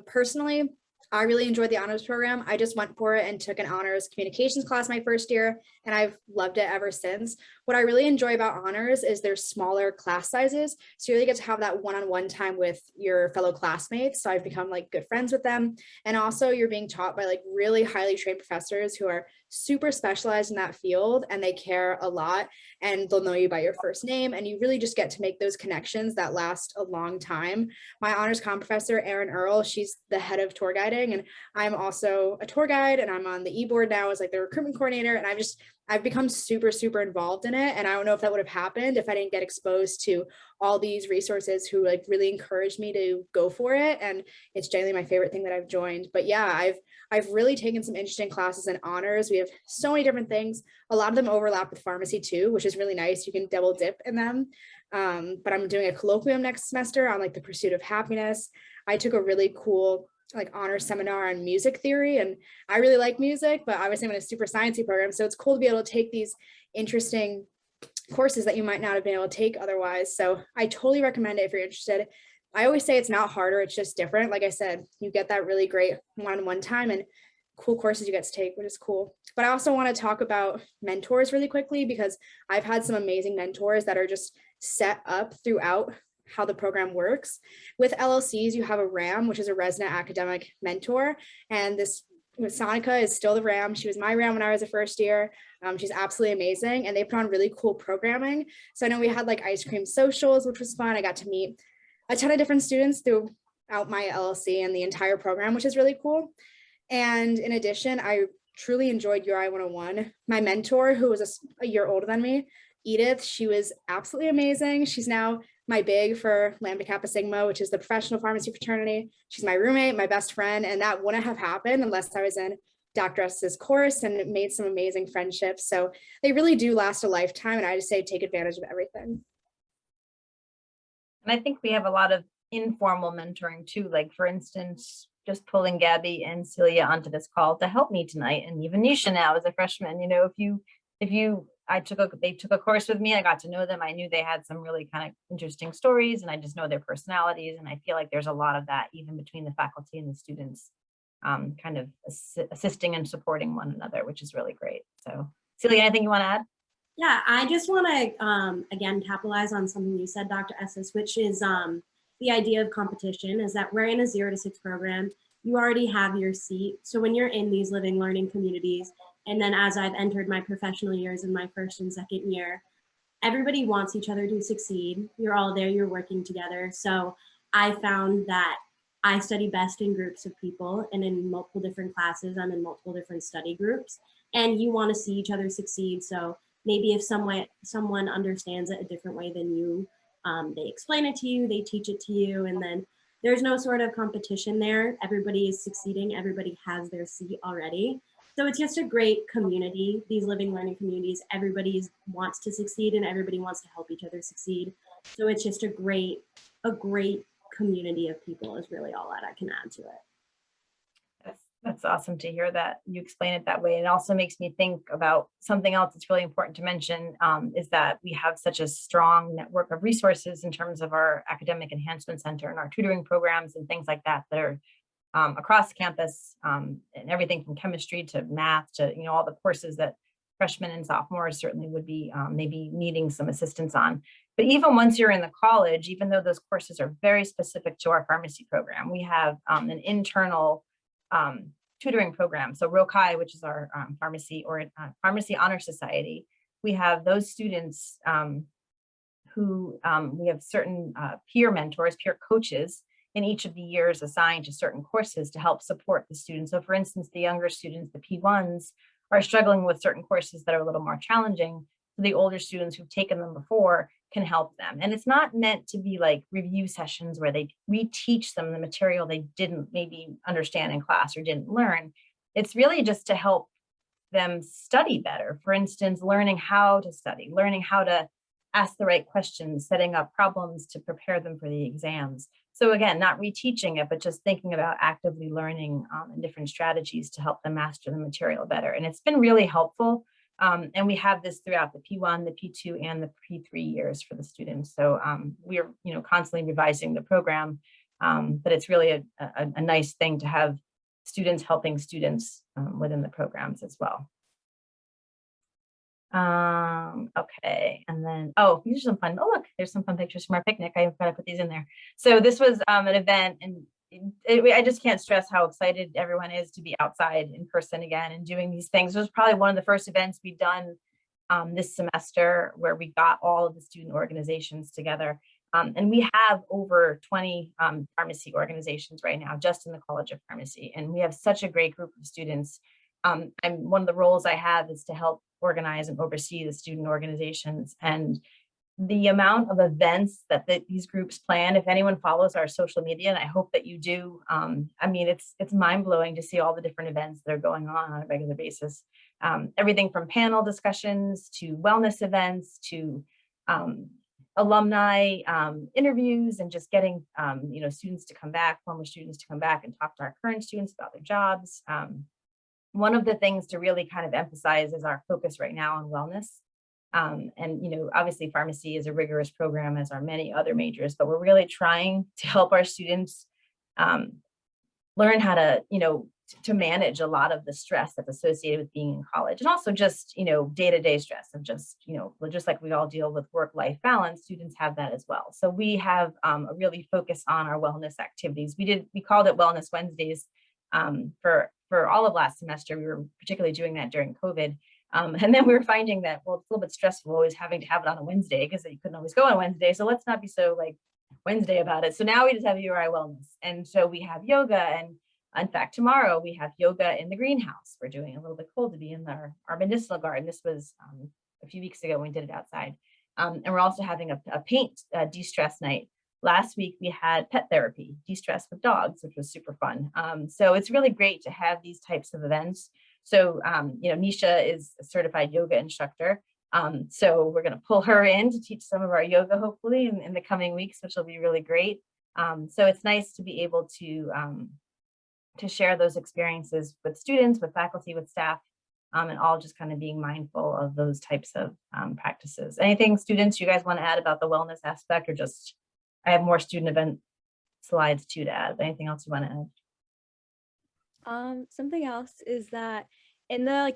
Personally, I really enjoyed the honors program. I just went for it and took an honors communications class my first year, and I've loved it ever since. What I really enjoy about honors is there's smaller class sizes. So you really get to have that one-on-one time with your fellow classmates. So I've become like good friends with them. And also you're being taught by like really highly trained professors who are super specialized in that field, and they care a lot, and they'll know you by your first name, and you really just get to make those connections that last a long time. My honors comm professor, Erin Earle, she's the head of tour guiding, and I'm also a tour guide, and I'm on the e-board now as like the recruitment coordinator, and I've become super, super involved in it. And I don't know if that would have happened if I didn't get exposed to all these resources who like really encouraged me to go for it. And it's genuinely my favorite thing that I've joined. But yeah, I've really taken some interesting classes in honors. We have so many different things. A lot of them overlap with pharmacy too, which is really nice. You can double dip in them. But I'm doing a colloquium next semester on like the pursuit of happiness. I took a really cool like honor seminar on music theory, and I really like music, but obviously I'm in a super sciencey program, so it's cool to be able to take these interesting courses that you might not have been able to take otherwise. So I totally recommend it if you're interested. I always say it's not harder, it's just different. Like I said, you get that really great one-on-one time and cool courses you get to take, which is cool. But I also want to talk about mentors really quickly, because I've had some amazing mentors that are just set up throughout how the program works. With LLCs, you have a RAM, which is a resident academic mentor. And this Sonica is still the RAM. She was my RAM when I was a first year. She's absolutely amazing. And they put on really cool programming. So I know we had like ice cream socials, which was fun. I got to meet a ton of different students throughout my LLC and the entire program, which is really cool. And in addition, I truly enjoyed URI 101. My mentor, who was a year older than me, Edith, she was absolutely amazing. She's now my big for Lambda Kappa Sigma, which is the professional pharmacy fraternity. She's my roommate, my best friend, and that wouldn't have happened unless I was in Dr. S's course and made some amazing friendships. So they really do last a lifetime, and I just say take advantage of everything. And I think we have a lot of informal mentoring too. Like for instance, just pulling Gabby and Celia onto this call to help me tonight, and even Nisha now as a freshman. You know, they took a course with me. I got to know them. I knew they had some really kind of interesting stories, and I just know their personalities. And I feel like there's a lot of that even between the faculty and the students, kind of assisting and supporting one another, which is really great. So Celia, anything you want to add? Yeah, I just want to, again, capitalize on something you said, Dr. Estes, which is the idea of competition is that we're in a 0 to 6 program. You already have your seat. So when you're in these living learning communities, and then as I've entered my professional years in my first and second year, everybody wants each other to succeed. You're all there, you're working together. So I found that I study best in groups of people, and in multiple different classes, I'm in multiple different study groups, and you want to see each other succeed. So maybe if someone understands it a different way than you, they explain it to you, they teach it to you, and then there's no sort of competition there. Everybody is succeeding, everybody has their seat already. So it's just a great community, these living learning communities. Everybody wants to succeed and everybody wants to help each other succeed. So it's just a great community of people is really all that I can add to it. That's awesome to hear that you explain it that way. It also makes me think about something else that's really important to mention, is that we have such a strong network of resources in terms of our academic enhancement center and our tutoring programs and things like that that are across campus, and everything from chemistry to math to, you know, all the courses that freshmen and sophomores certainly would be maybe needing some assistance on. But even once you're in the college, even though those courses are very specific to our pharmacy program, we have an internal tutoring program. So Rhode, which is our pharmacy honor society, we have those students who we have certain peer mentors, peer coaches in each of the years assigned to certain courses to help support the students. So for instance, the younger students, the P1s, are struggling with certain courses that are a little more challenging. So the older students who've taken them before can help them. And it's not meant to be like review sessions where they reteach them the material they didn't maybe understand in class or didn't learn. It's really just to help them study better. For instance, learning how to study, learning how to ask the right questions, setting up problems to prepare them for the exams. So again, not reteaching it, but just thinking about actively learning and different strategies to help them master the material better. And it's been really helpful. And we have this throughout the P1, the P2, and the P3 years for the students. So we're constantly revising the program, but it's really a nice thing to have students helping students within the programs as well. Okay, and then, oh, these are some fun, oh look, there's some fun pictures from our picnic. I've got to put these in there. So this was an event, and I just can't stress how excited everyone is to be outside in person again and doing these things. It was probably one of the first events we've done this semester where we got all of the student organizations together. And we have over 20 pharmacy organizations right now, just in the College of Pharmacy. And we have such a great group of students. One of the roles I have is to help organize and oversee the student organizations. And the amount of events that these groups plan, if anyone follows our social media, and I hope that you do, I mean, it's mind-blowing to see all the different events that are going on a regular basis. Everything from panel discussions to wellness events to alumni interviews, and just getting students to come back, former students to come back and talk to our current students about their jobs. One of the things to really kind of emphasize is our focus right now on wellness. And obviously pharmacy is a rigorous program, as are many other majors, but we're really trying to help our students learn how to, to manage a lot of the stress that's associated with being in college, and also just, day-to-day stress of just, just like we all deal with work-life balance, students have that as well. So we have a really focus on our wellness activities. We called it Wellness Wednesdays for all of last semester. We were particularly doing that during COVID. And then we were finding that, well, it's a little bit stressful always having to have it on a Wednesday, because you couldn't always go on Wednesday. So let's not be so like Wednesday about it. So now we just have URI Wellness. And so we have yoga, and in fact, tomorrow we have yoga in the greenhouse. We're doing a little bit cold to be in our medicinal garden. This was a few weeks ago when we did it outside. And we're also having a paint de-stress night. Last week we had pet therapy, de-stress with dogs, which was super fun. So it's really great to have these types of events. So, Nisha is a certified yoga instructor. So we're going to pull her in to teach some of our yoga, hopefully in the coming weeks, which will be really great. So it's nice to be able to share those experiences with students, with faculty, with staff, and all just kind of being mindful of those types of practices. Anything, students, you guys want to add about the wellness aspect, or just, I have more student event slides too to add, but anything else you want to add? Something else is that in the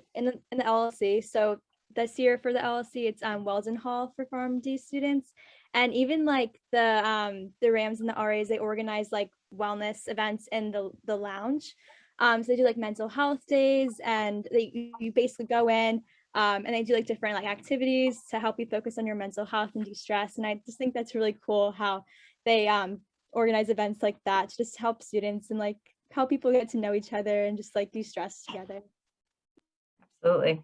LLC, so this year for the LLC, it's Weldon Hall for Pharm.D students, and even like the Rams and the RAs, they organize like wellness events in the lounge. So they do like mental health days, and you basically go in and they do like different like activities to help you focus on your mental health and de-stress. And I just think that's really cool how they organize events like that to just help students and like help people get to know each other and just like de-stress together. Absolutely.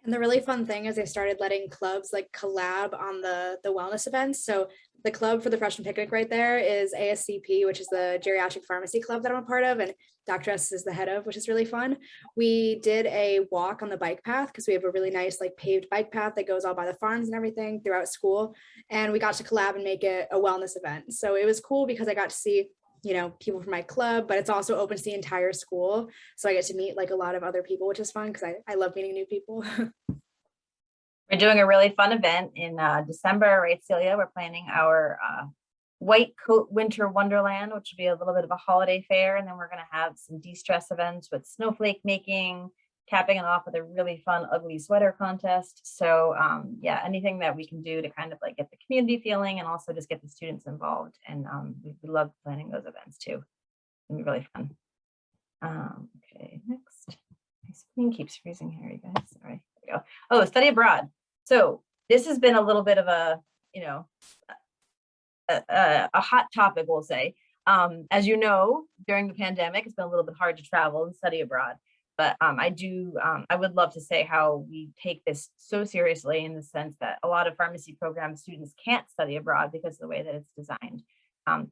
And the really fun thing is they started letting clubs like collab on the wellness events. So the club for the freshman picnic right there is ASCP, which is the geriatric pharmacy club that I'm a part of, and Dr. S is the head of, which is really fun. We did a walk on the bike path because we have a really nice like paved bike path that goes all by the farms and everything throughout school. And we got to collab and make it a wellness event. So it was cool because I got to see people from my club, but it's also open to the entire school. So I get to meet like a lot of other people, which is fun because I love meeting new people. We're doing a really fun event in December, right, Celia? We're planning our White Coat Winter Wonderland, which will be a little bit of a holiday fair. And then we're going to have some de-stress events with snowflake making, capping it off with a really fun ugly sweater contest. So yeah, anything that we can do to kind of like get the community feeling and also just get the students involved. And we love planning those events too. It'll be really fun. Okay, next. My screen keeps freezing here, you guys. Sorry. There we go. Oh, study abroad. So this has been a little bit of a, a hot topic, we'll say. As you know, during the pandemic, it's been a little bit hard to travel and study abroad. But I would love to say how we take this so seriously, in the sense that a lot of pharmacy program students can't study abroad because of the way that it's designed.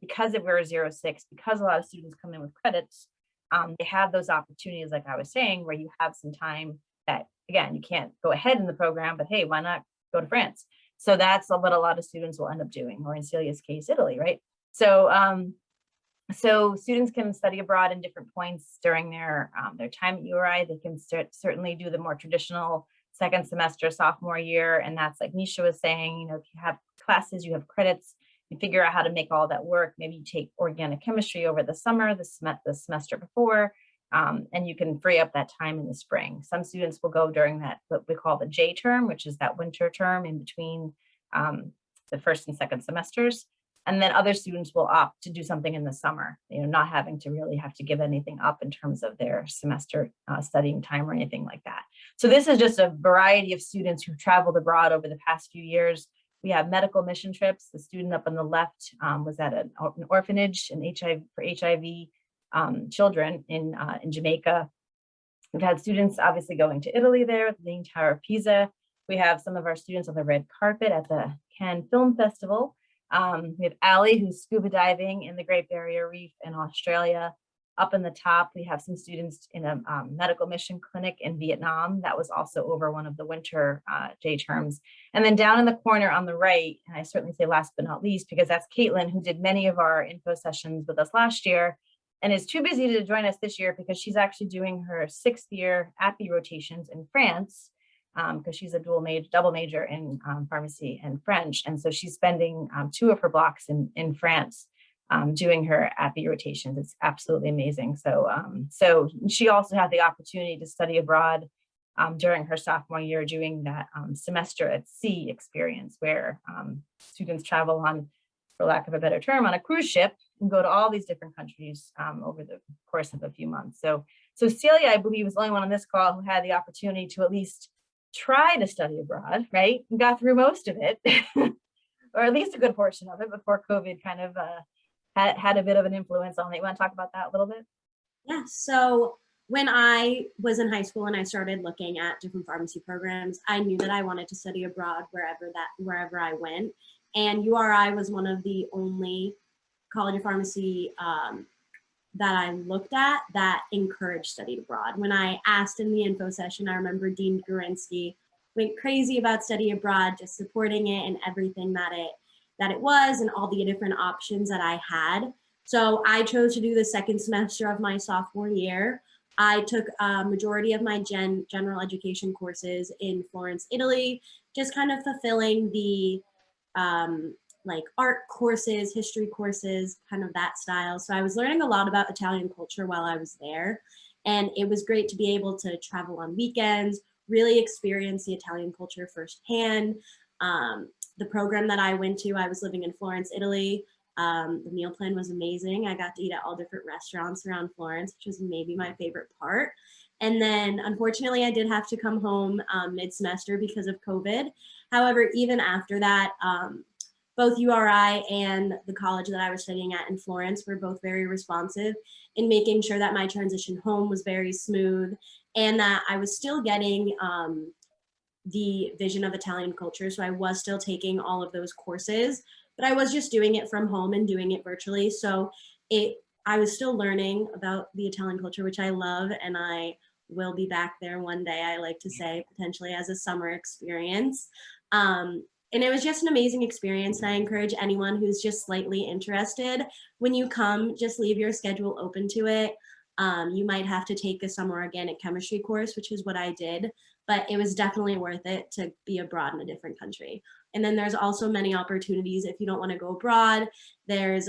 Because we're a 0-6, because a lot of students come in with credits, they have those opportunities, like I was saying, where you have some time that, again, you can't go ahead in the program, but hey, why not go to France? So that's what a lot of students will end up doing, or in Celia's case, Italy, right? So so students can study abroad in different points during their time at URI. They can certainly do the more traditional second semester, sophomore year. And that's like Nisha was saying, you know, if you have classes, you have credits, you figure out how to make all that work. Maybe you take organic chemistry over the summer, the semester before, and you can free up that time in the spring. Some students will go during that, what we call the J term, which is that winter term in between the first and second semesters. And then other students will opt to do something in the summer, you know, not having to really have to give anything up in terms of their semester studying time or anything like that. So this is just a variety of students who've traveled abroad over the past few years. We have medical mission trips. The student up on the left was at an orphanage for HIV children in Jamaica. We've had students obviously going to Italy there with the Leaning Tower of Pisa. We have some of our students on the red carpet at the Cannes Film Festival. We have Ali, who's scuba diving in the Great Barrier Reef in Australia. Up in the top, we have some students in a medical mission clinic in Vietnam. That was also over one of the winter J terms. And then down in the corner on the right, and I certainly say last but not least, because that's Caitlin, who did many of our info sessions with us last year and is too busy to join us this year because she's actually doing her 6th year API rotations in France, because she's a double major in pharmacy and French. And so she's spending 2 of her blocks in France doing her API rotations. It's absolutely amazing. So, so she also had the opportunity to study abroad during her sophomore year, doing that semester at sea experience where students travel on, for lack of a better term, on a cruise ship and go to all these different countries over the course of a few months. So Celia, I believe, was the only one on this call who had the opportunity to at least try to study abroad, right? And got through most of it, or at least a good portion of it before COVID kind of had a bit of an influence on it. You want to talk about that a little bit? Yeah, so when I was in high school and I started looking at different pharmacy programs, I knew that I wanted to study abroad wherever I went. And URI was one of the only College of Pharmacy that I looked at that encouraged study abroad. When I asked in the info session, I remember Dean Gorinsky went crazy about study abroad, just supporting it and everything that it was and all the different options that I had. So I chose to do the second semester of my sophomore year. I took a majority of my general education courses in Florence, Italy, just kind of fulfilling the like art courses, history courses, kind of that style. So I was learning a lot about Italian culture while I was there. And it was great to be able to travel on weekends, really experience the Italian culture firsthand. The program that I went to, I was living in Florence, Italy. The meal plan was amazing. I got to eat at all different restaurants around Florence, which was maybe my favorite part. And then unfortunately, I did have to come home mid-semester because of COVID. However, even after that, both URI and the college that I was studying at in Florence were both very responsive in making sure that my transition home was very smooth and that I was still getting the vision of Italian culture. So I was still taking all of those courses, but I was just doing it from home and doing it virtually. So I was still learning about the Italian culture, which I love, and I will be back there one day, I like to say, potentially as a summer experience. And it was just an amazing experience. And I encourage anyone who's just slightly interested, when you come, just leave your schedule open to it. You might have to take a summer organic chemistry course, which is what I did, but it was definitely worth it to be abroad in a different country. And then there's also many opportunities if you don't want to go abroad. There's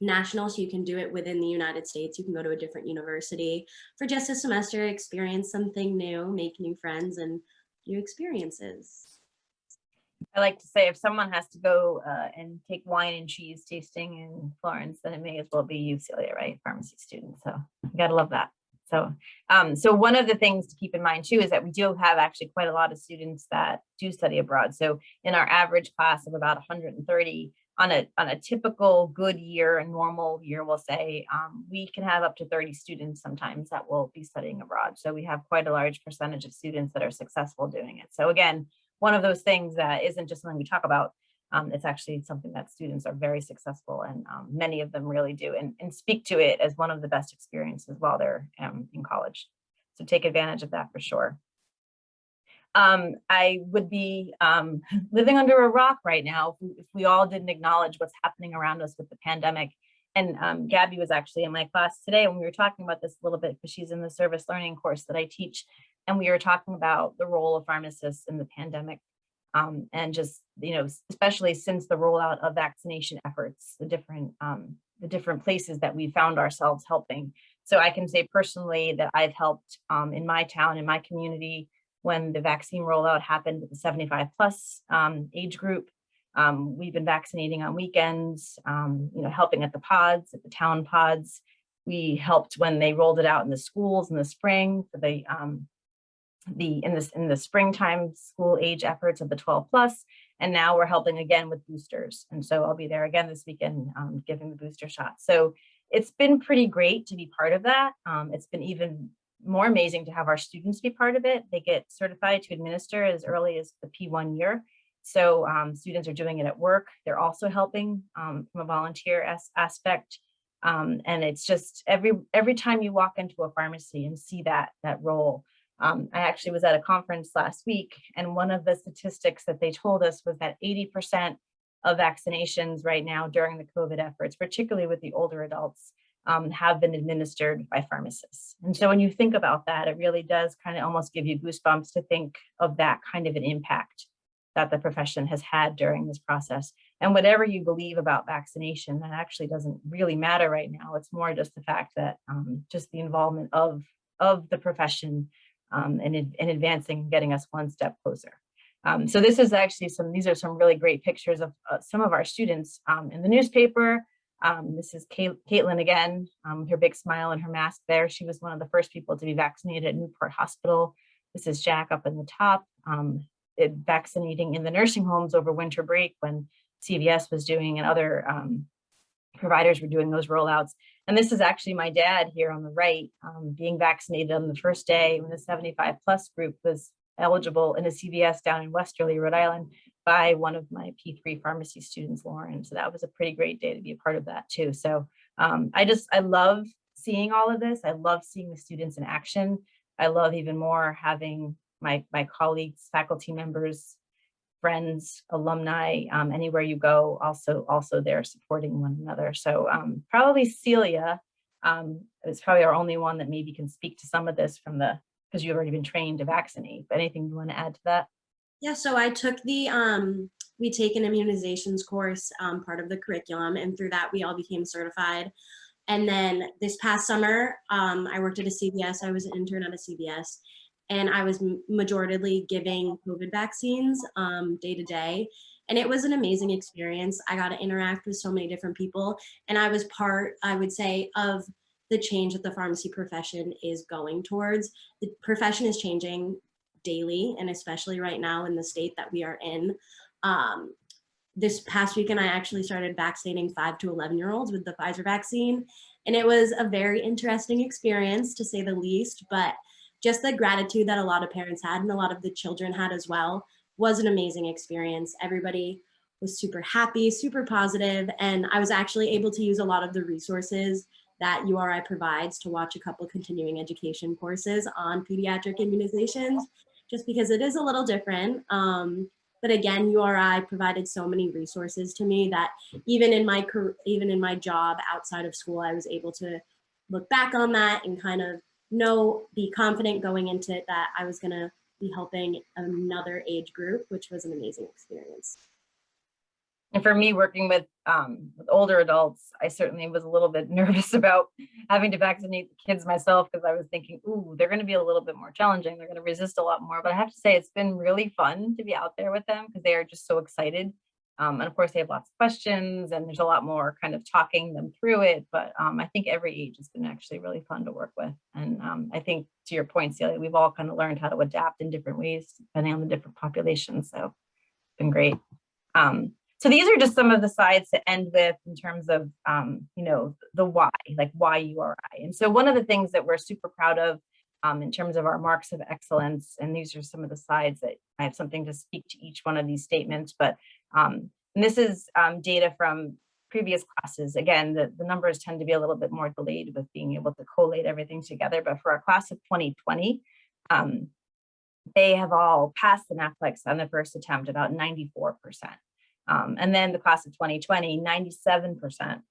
national, so you can do it within the United States. You can go to a different university for just a semester, experience something new, make new friends and new experiences. I like to say if someone has to go and take wine and cheese tasting in Florence, then it may as well be you, Celia, right? Pharmacy student. So you gotta love that. So, so one of the things to keep in mind too is that we do have actually quite a lot of students that do study abroad. So in our average class of about 130, on a typical good year, a normal year, we'll say, we can have up to 30 students sometimes that will be studying abroad. So we have quite a large percentage of students that are successful doing it. So again, one of those things that isn't just something we talk about, It's actually something that students are very successful, and many of them really do, and speak to it as one of the best experiences while they're in college. So take advantage of that for sure. I would be living under a rock right now if we all didn't acknowledge what's happening around us with the pandemic. And Gabby was actually in my class today when we were talking about this a little bit, because she's in the service learning course that I teach. And we were talking about the role of pharmacists in the pandemic. And just, especially since the rollout of vaccination efforts, the different places that we found ourselves helping. So I can say personally that I've helped in my town, in my community, when the vaccine rollout happened with the 75 plus age group. We've been vaccinating on weekends, helping at the pods, at the town pods. We helped when they rolled it out in the schools in the spring for in the springtime school age efforts of the 12 plus. And now we're helping again with boosters. And so I'll be there again this weekend giving the booster shot. So it's been pretty great to be part of that. It's been even more amazing to have our students be part of it. They get certified to administer as early as the P1 year. So students are doing it at work. They're also helping from a volunteer aspect. And it's just every time you walk into a pharmacy and see that role. I actually was at a conference last week, and one of the statistics that they told us was that 80% of vaccinations right now during the COVID efforts, particularly with the older adults, have been administered by pharmacists. And so when you think about that, it really does kind of almost give you goosebumps to think of that kind of an impact that the profession has had during this process. And whatever you believe about vaccination, that actually doesn't really matter right now. It's more just the fact that just the involvement of the profession in advancing, getting us one step closer. So this is actually these are some really great pictures of some of our students in the newspaper. This is Caitlin again, her big smile and her mask there. She was one of the first people to be vaccinated at Newport Hospital. This is Jack up in the top, vaccinating in the nursing homes over winter break when CVS was doing and other providers were doing those rollouts. And this is actually my dad here on the right, being vaccinated on the first day when the 75 plus group was eligible in a CVS down in Westerly, Rhode Island, by one of my P3 pharmacy students, Lauren. So that was a pretty great day to be a part of that too. So I love seeing all of this. I love seeing the students in action. I love even more having my colleagues, faculty members, friends, alumni, anywhere you go, also there supporting one another. So probably Celia is probably our only one that maybe can speak to some of this because you've already been trained to vaccinate. But anything you want to add to that? Yeah, so I took we take an immunizations course, part of the curriculum, and through that we all became certified. And then this past summer, I worked at a CVS. I was an intern at a CVS, and I was majoritarily giving COVID vaccines day to day. And it was an amazing experience. I got to interact with so many different people. And I was part, I would say, of the change that the pharmacy profession is going towards. The profession is changing daily, and especially right now in the state that we are in. This past weekend, I actually started vaccinating 5 to 11-year-olds with the Pfizer vaccine. And it was a very interesting experience, to say the least, but just the gratitude that a lot of parents had and a lot of the children had as well was an amazing experience. Everybody was super happy, super positive, and I was actually able to use a lot of the resources that URI provides to watch a couple continuing education courses on pediatric immunizations, just because it is a little different. But again, URI provided so many resources to me that even in my job outside of school, I was able to look back on that and kind of be confident going into it that I was going to be helping another age group, which was an amazing experience. And for me, working with older adults, I certainly was a little bit nervous about having to vaccinate the kids myself, because I was thinking, ooh, they're going to be a little bit more challenging. They're going to resist a lot more. But I have to say, it's been really fun to be out there with them, because they are just so excited. And of course, they have lots of questions, and there's a lot more kind of talking them through it. But I think every age has been actually really fun to work with. And I think, to your point, Celia, we've all kind of learned how to adapt in different ways, depending on the different populations. So it's been great. So these are just some of the slides to end with in terms of, the why, like why URI. And so one of the things that we're super proud of in terms of our marks of excellence, and these are some of the slides that I have something to speak to each one of these statements, but And this is data from previous classes. Again, the numbers tend to be a little bit more delayed with being able to collate everything together. But for our class of 2020, they have all passed the NAPLEX on the first attempt, about 94%. And then the class of 2020, 97%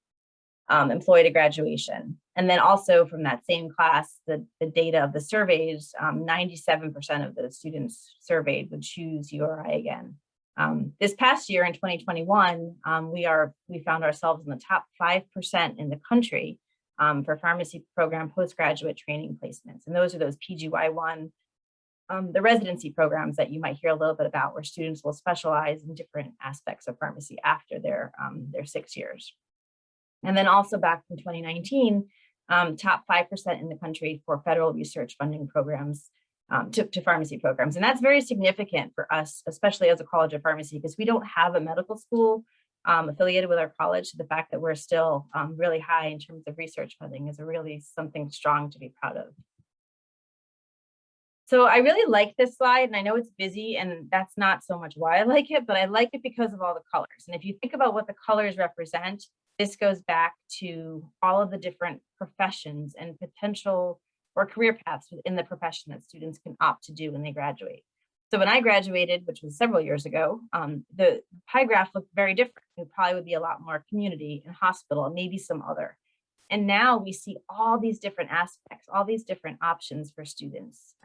employed at graduation. And then also from that same class, the data of the surveys, 97% of the students surveyed would choose URI again. This past year in 2021, we found ourselves in the top 5% in the country for pharmacy program postgraduate training placements. And those are those PGY1, the residency programs that you might hear a little bit about, where students will specialize in different aspects of pharmacy after their 6 years. And then also back from 2019, top 5% in the country for federal research funding programs to pharmacy programs. And that's very significant for us, especially as a College of Pharmacy, because we don't have a medical school affiliated with our college. So the fact that we're still really high in terms of research funding is really something strong to be proud of. So I really like this slide, and I know it's busy, and that's not so much why I like it, but I like it because of all the colors. And if you think about what the colors represent, this goes back to all of the different professions and potential or career paths within the profession that students can opt to do when they graduate. So when I graduated, which was several years ago, the pie graph looked very different. It probably would be a lot more community and hospital, and maybe some other. And now we see all these different aspects, all these different options for students.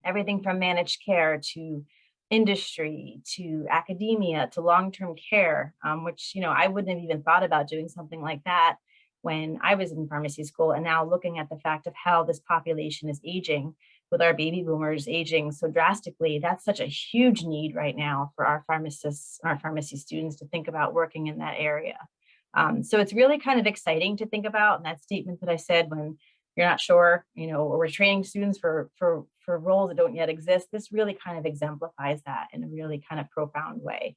Everything from managed care to industry to academia to long-term care, which, I wouldn't have even thought about doing something like that when I was in pharmacy school. And now looking at the fact of how this population is aging, with our baby boomers aging so drastically, that's such a huge need right now for our pharmacists, our pharmacy students to think about working in that area. So it's really kind of exciting to think about. And that statement that I said, when you're not sure, or we're training students for roles that don't yet exist, this really kind of exemplifies that in a really kind of profound way.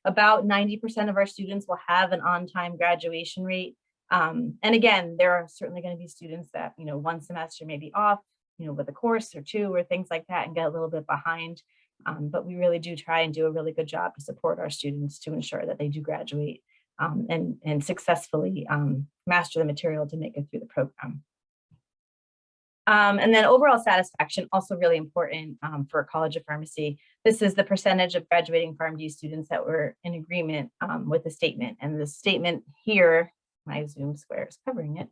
About 90% of our students will have an on-time graduation rate. And again, there are certainly going to be students that, one semester may be off, with a course or two or things like that, and get a little bit behind. But we really do try and do a really good job to support our students to ensure that they do graduate and successfully master the material to make it through the program. And then overall satisfaction, also really important for a College of Pharmacy. This is the percentage of graduating Pharm.D students that were in agreement with the statement. And the statement here, my Zoom square is covering it.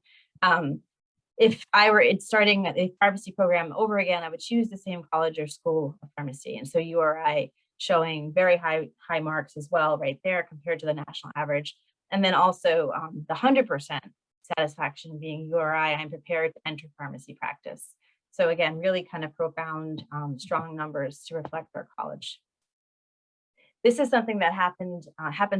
If I were starting a pharmacy program over again, I would choose the same college or school of pharmacy. And so URI showing very high marks as well right there compared to the national average. And then also the 100% satisfaction being URI, I'm prepared to enter pharmacy practice. So again, really kind of profound, strong numbers to reflect our college. This is something that happens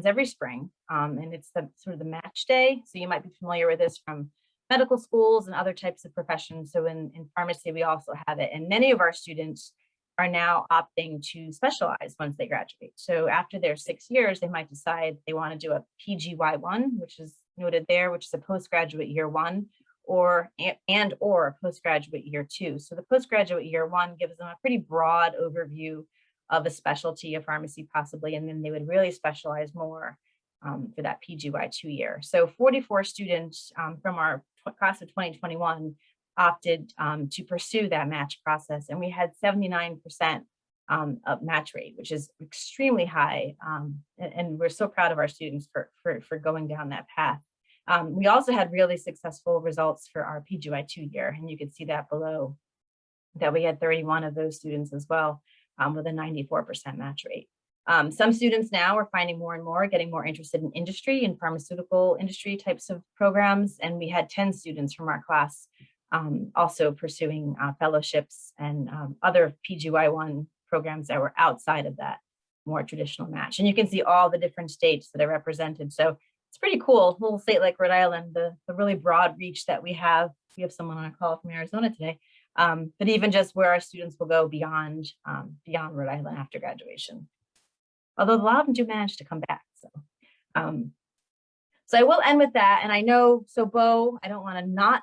every spring, and it's sort of the match day. So you might be familiar with this from medical schools and other types of professions. So in pharmacy, we also have it. And many of our students are now opting to specialize once they graduate. So after their 6 years, they might decide they want to do a PGY1, which is noted there, which is a postgraduate year 1, or a postgraduate year 2. So the postgraduate year 1 gives them a pretty broad overview of a specialty of pharmacy possibly, and then they would really specialize more for that PGY2 year. So 44 students from our class of 2021 opted to pursue that match process, and we had 79% of match rate, which is extremely high, and we're so proud of our students for going down that path. We also had really successful results for our PGY2 year, and you can see that below, that we had 31 of those students as well, with a 94% match rate. Some students now are finding more and more, getting more interested in industry and pharmaceutical industry types of programs, and we had 10 students from our class also pursuing fellowships and other PGY1 programs that were outside of that more traditional match. And you can see all the different states that are represented. So it's pretty cool. A little state like Rhode Island, the really broad reach that we have. We have someone on a call from Arizona today, but even just where our students will go beyond Rhode Island after graduation. Although a lot of them do manage to come back. So I will end with that. And I know, so Bo, I don't want to not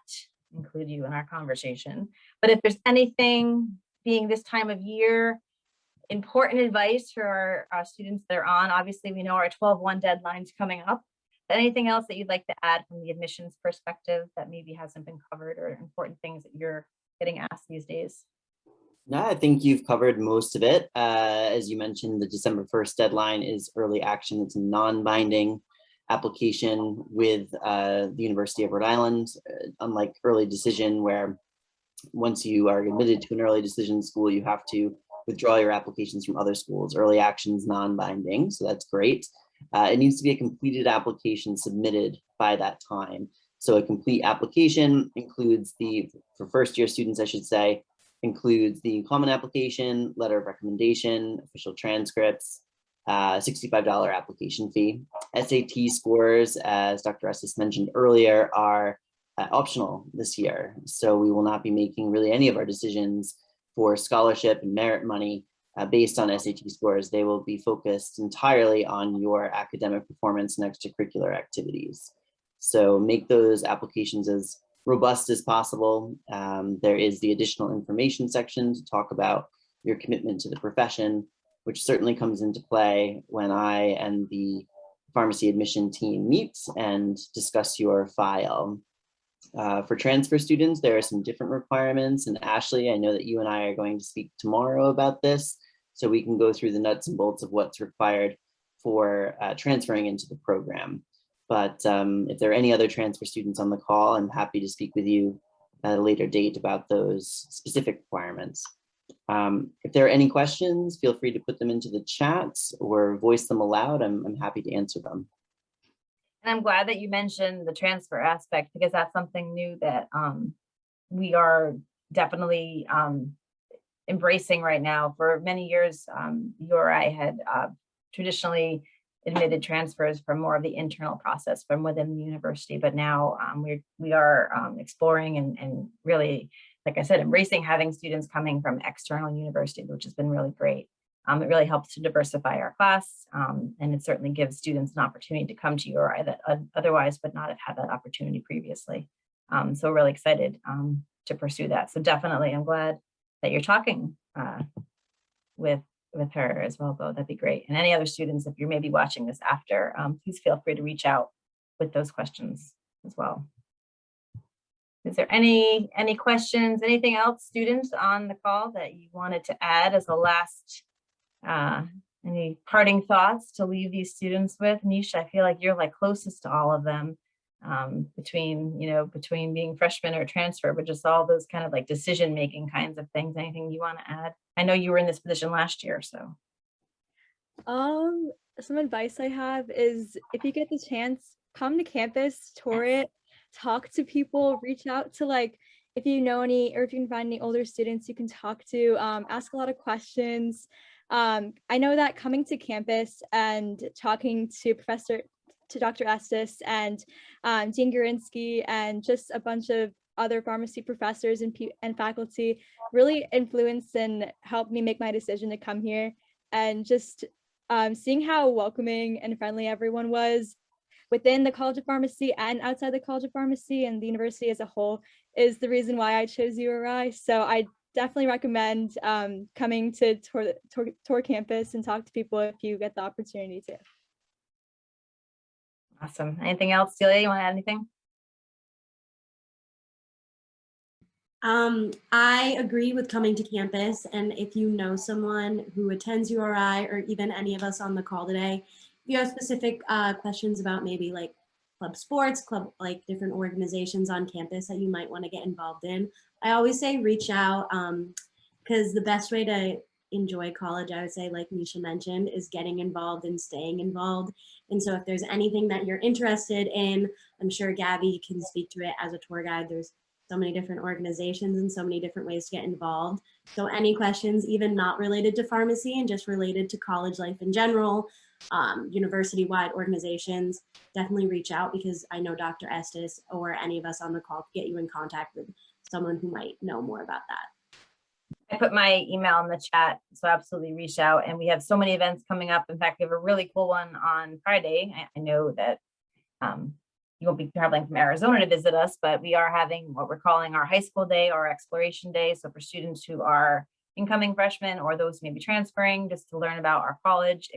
include you in our conversation, but if there's anything, being this time of year, important advice for our students that are on. Obviously, we know our 12/1 deadline's coming up. Anything else that you'd like to add from the admissions perspective that maybe hasn't been covered, or important things that you're getting asked these days? No, I think you've covered most of it. As you mentioned, the December 1st deadline is early action. It's a non-binding application with the University of Rhode Island, unlike early decision, where once you are admitted to an early decision school, you have to withdraw your applications from other schools. Early action is non-binding, so that's great. It needs to be a completed application submitted by that time. So a complete application includes for first year students, I should say, includes the common application, letter of recommendation, official transcripts, $65 application fee. SAT scores, as Dr. Estes mentioned earlier, are optional this year. So we will not be making really any of our decisions for scholarship and merit money based on SAT scores. They will be focused entirely on your academic performance and extracurricular activities. So make those applications as robust as possible. There is the additional information section to talk about your commitment to the profession, which certainly comes into play when I and the pharmacy admission team meets and discuss your file. For transfer students, there are some different requirements, and Ashley, I know that you and I are going to speak tomorrow about this, so we can go through the nuts and bolts of what's required for transferring into the program. But if there are any other transfer students on the call, I'm happy to speak with you at a later date about those specific requirements. If there are any questions, feel free to put them into the chat or voice them aloud. I'm happy to answer them. And I'm glad that you mentioned the transfer aspect, because that's something new that we are definitely embracing right now. For many years, URI had traditionally admitted transfers from more of the internal process from within the university, but now we are exploring and really, like I said, embracing having students coming from external universities, which has been really great. It really helps to diversify our class, and it certainly gives students an opportunity to come to URI that otherwise would not have had that opportunity previously. So we're really excited to pursue that. So definitely, I'm glad that you're talking with her as well, Bo. That'd be great. And any other students, if you're maybe watching this after, please feel free to reach out with those questions as well. Is there any questions, anything else, students on the call that you wanted to add as a last, any parting thoughts to leave these students with? Nisha, I feel like you're like closest to all of them, between being freshman or transfer, but just all those kind of like decision-making kinds of things. Anything you want to add? I know you were in this position last year, so. Some advice I have is, if you get the chance, come to campus, tour it, talk to people, reach out to, like, if you know any, or if you can find any older students you can talk to, ask a lot of questions. I know that coming to campus and talking to Dr. Estes and Dean Gurinsky and just a bunch of other pharmacy professors and faculty really influenced and helped me make my decision to come here. And just seeing how welcoming and friendly everyone was within the College of Pharmacy and outside the College of Pharmacy and the university as a whole is the reason why I chose URI. So I definitely recommend coming to tour campus and talk to people if you get the opportunity to. Awesome. Anything else, Celia? You want to add anything? I agree with coming to campus, and if you know someone who attends URI, or even any of us on the call today, if you have specific questions about maybe like club sports, like different organizations on campus that you might want to get involved in, I always say reach out, because the best way to enjoy college, I would say, like Nisha mentioned, is getting involved and staying involved. And so if there's anything that you're interested in, I'm sure Gabby can speak to it as a tour guide. There's so many different organizations and so many different ways to get involved. So any questions, even not related to pharmacy and just related to college life in general, university-wide organizations, definitely reach out, because I know Dr. Estes or any of us on the call can get you in contact with someone who might know more about that. I put my email in the chat, so absolutely reach out. And we have so many events coming up. In fact, we have a really cool one on Friday. I know that you won't be traveling from Arizona to visit us, but we are having what we're calling our high school day or exploration day. So for students who are incoming freshmen or those who may be transferring, just to learn about our college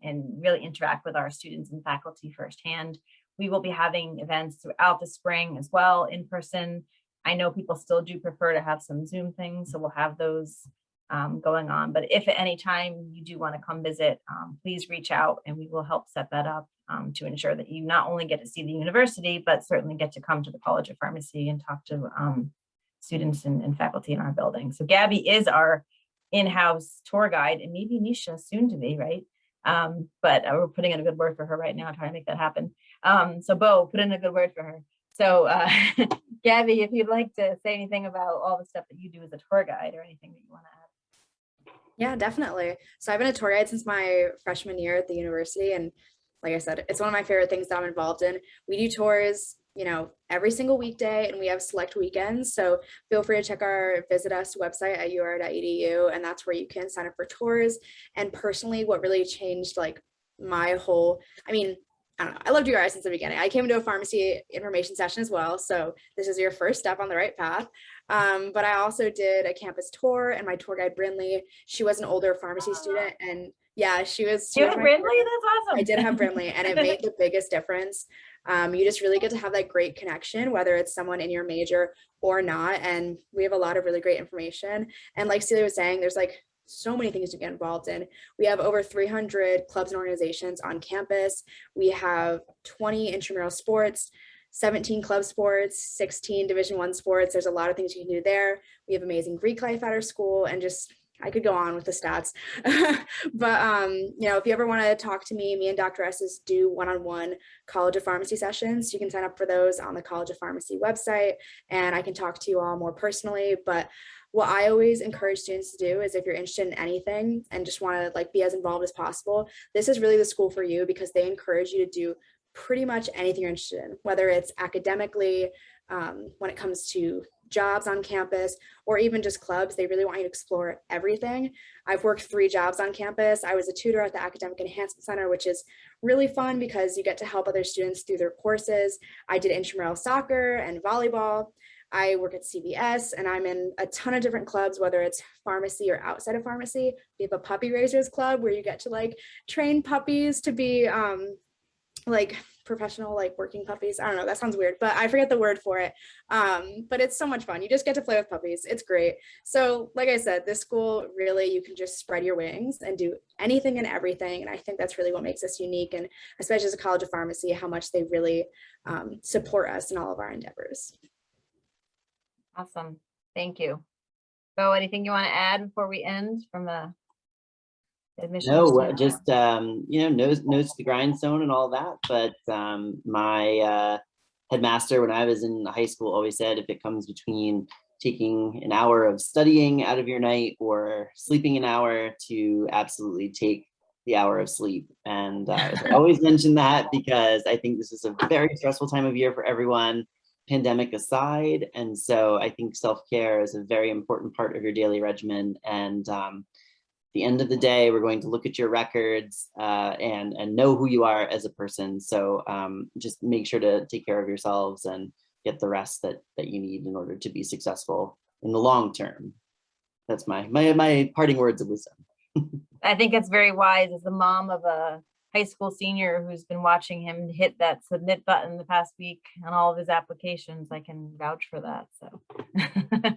and really interact with our students and faculty firsthand. We will be having events throughout the spring as well, in person. I know people still do prefer to have some Zoom things, so we'll have those going on. But if at any time you do want to come visit, please reach out and we will help set that up to ensure that you not only get to see the university, but certainly get to come to the College of Pharmacy and talk to students and faculty in our building. So Gabby is our in-house tour guide, and maybe Nisha soon to be, right? But we're putting in a good word for her right now, trying to make that happen. So Bo, put in a good word for her. So Gabby, if you'd like to say anything about all the stuff that you do as a tour guide or anything that you want to add. Yeah, definitely. So I've been a tour guide since my freshman year at the university. And like I said, it's one of my favorite things that I'm involved in. We do tours, you know, every single weekday, and we have select weekends. So feel free to check our visit us website at ur.edu, and that's where you can sign up for tours. And personally, what really changed like my whole, I mean, I don't know, I loved URI since the beginning. I came into a pharmacy information session as well. So this is your first step on the right path. But I also did a campus tour, and my tour guide, Brinley, she was an older pharmacy student, and yeah, she was You have Brindley? That's awesome. I did have Brinley, and it made the biggest difference. You just really get to have that great connection, whether it's someone in your major or not. And we have a lot of really great information. And like Celia was saying, there's like so many things to get involved in. We have over 300 clubs and organizations on campus. We have 20 intramural sports, 17 club sports, 16 Division I sports. There's a lot of things you can do there. We have amazing Greek life at our school, and just I could go on with the stats. But you know, if you ever want to talk to me and Dr. Estes do one-on-one College of Pharmacy sessions. You can sign up for those on the College of Pharmacy website, and I can talk to you all more personally. But what I always encourage students to do is, if you're interested in anything and just want to like be as involved as possible, this is really the school for you, because they encourage you to do pretty much anything you're interested in, whether it's academically, when it comes to jobs on campus, or even just clubs. They really want you to explore everything. I've worked 3 jobs on campus. I was a tutor at the Academic Enhancement Center, which is really fun because you get to help other students through their courses. I did intramural soccer and volleyball. I work at CBS, and I'm in a ton of different clubs, whether it's pharmacy or outside of pharmacy. We have a puppy raisers club where you get to like train puppies to be like professional, like working puppies. I don't know, that sounds weird, but I forget the word for it. But it's so much fun. You just get to play with puppies. It's great. So like I said, this school, really, you can just spread your wings and do anything and everything. And I think that's really what makes us unique, and especially as a College of Pharmacy, how much they really support us in all of our endeavors. Awesome. Thank you. Bo, anything you want to add before we end from the admissions No, standpoint? just you know, nose to the grindstone and all that. But my headmaster when I was in high school always said, if it comes between taking an hour of studying out of your night or sleeping an hour, to absolutely take the hour of sleep. And I always mention that because I think this is a very stressful time of year for everyone, pandemic aside. And so I think self-care is a very important part of your daily regimen. And the end of the day, we're going to look at your records and know who you are as a person. So just make sure to take care of yourselves and get the rest that you need in order to be successful in the long term. That's my parting words of wisdom. I think it's very wise. As the mom of a high school senior who's been watching him hit that submit button the past week on all of his applications, I can vouch for that. So.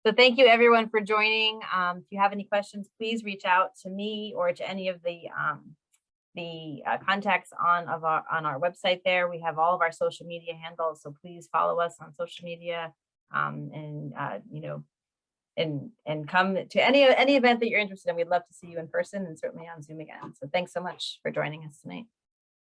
So thank you everyone for joining. If you have any questions, please reach out to me or to any of the contacts on our website there. We have all of our social media handles, so please follow us on social media you know, and come to any event that you're interested in. We'd love to see you in person and certainly on Zoom again. So thanks so much for joining us tonight.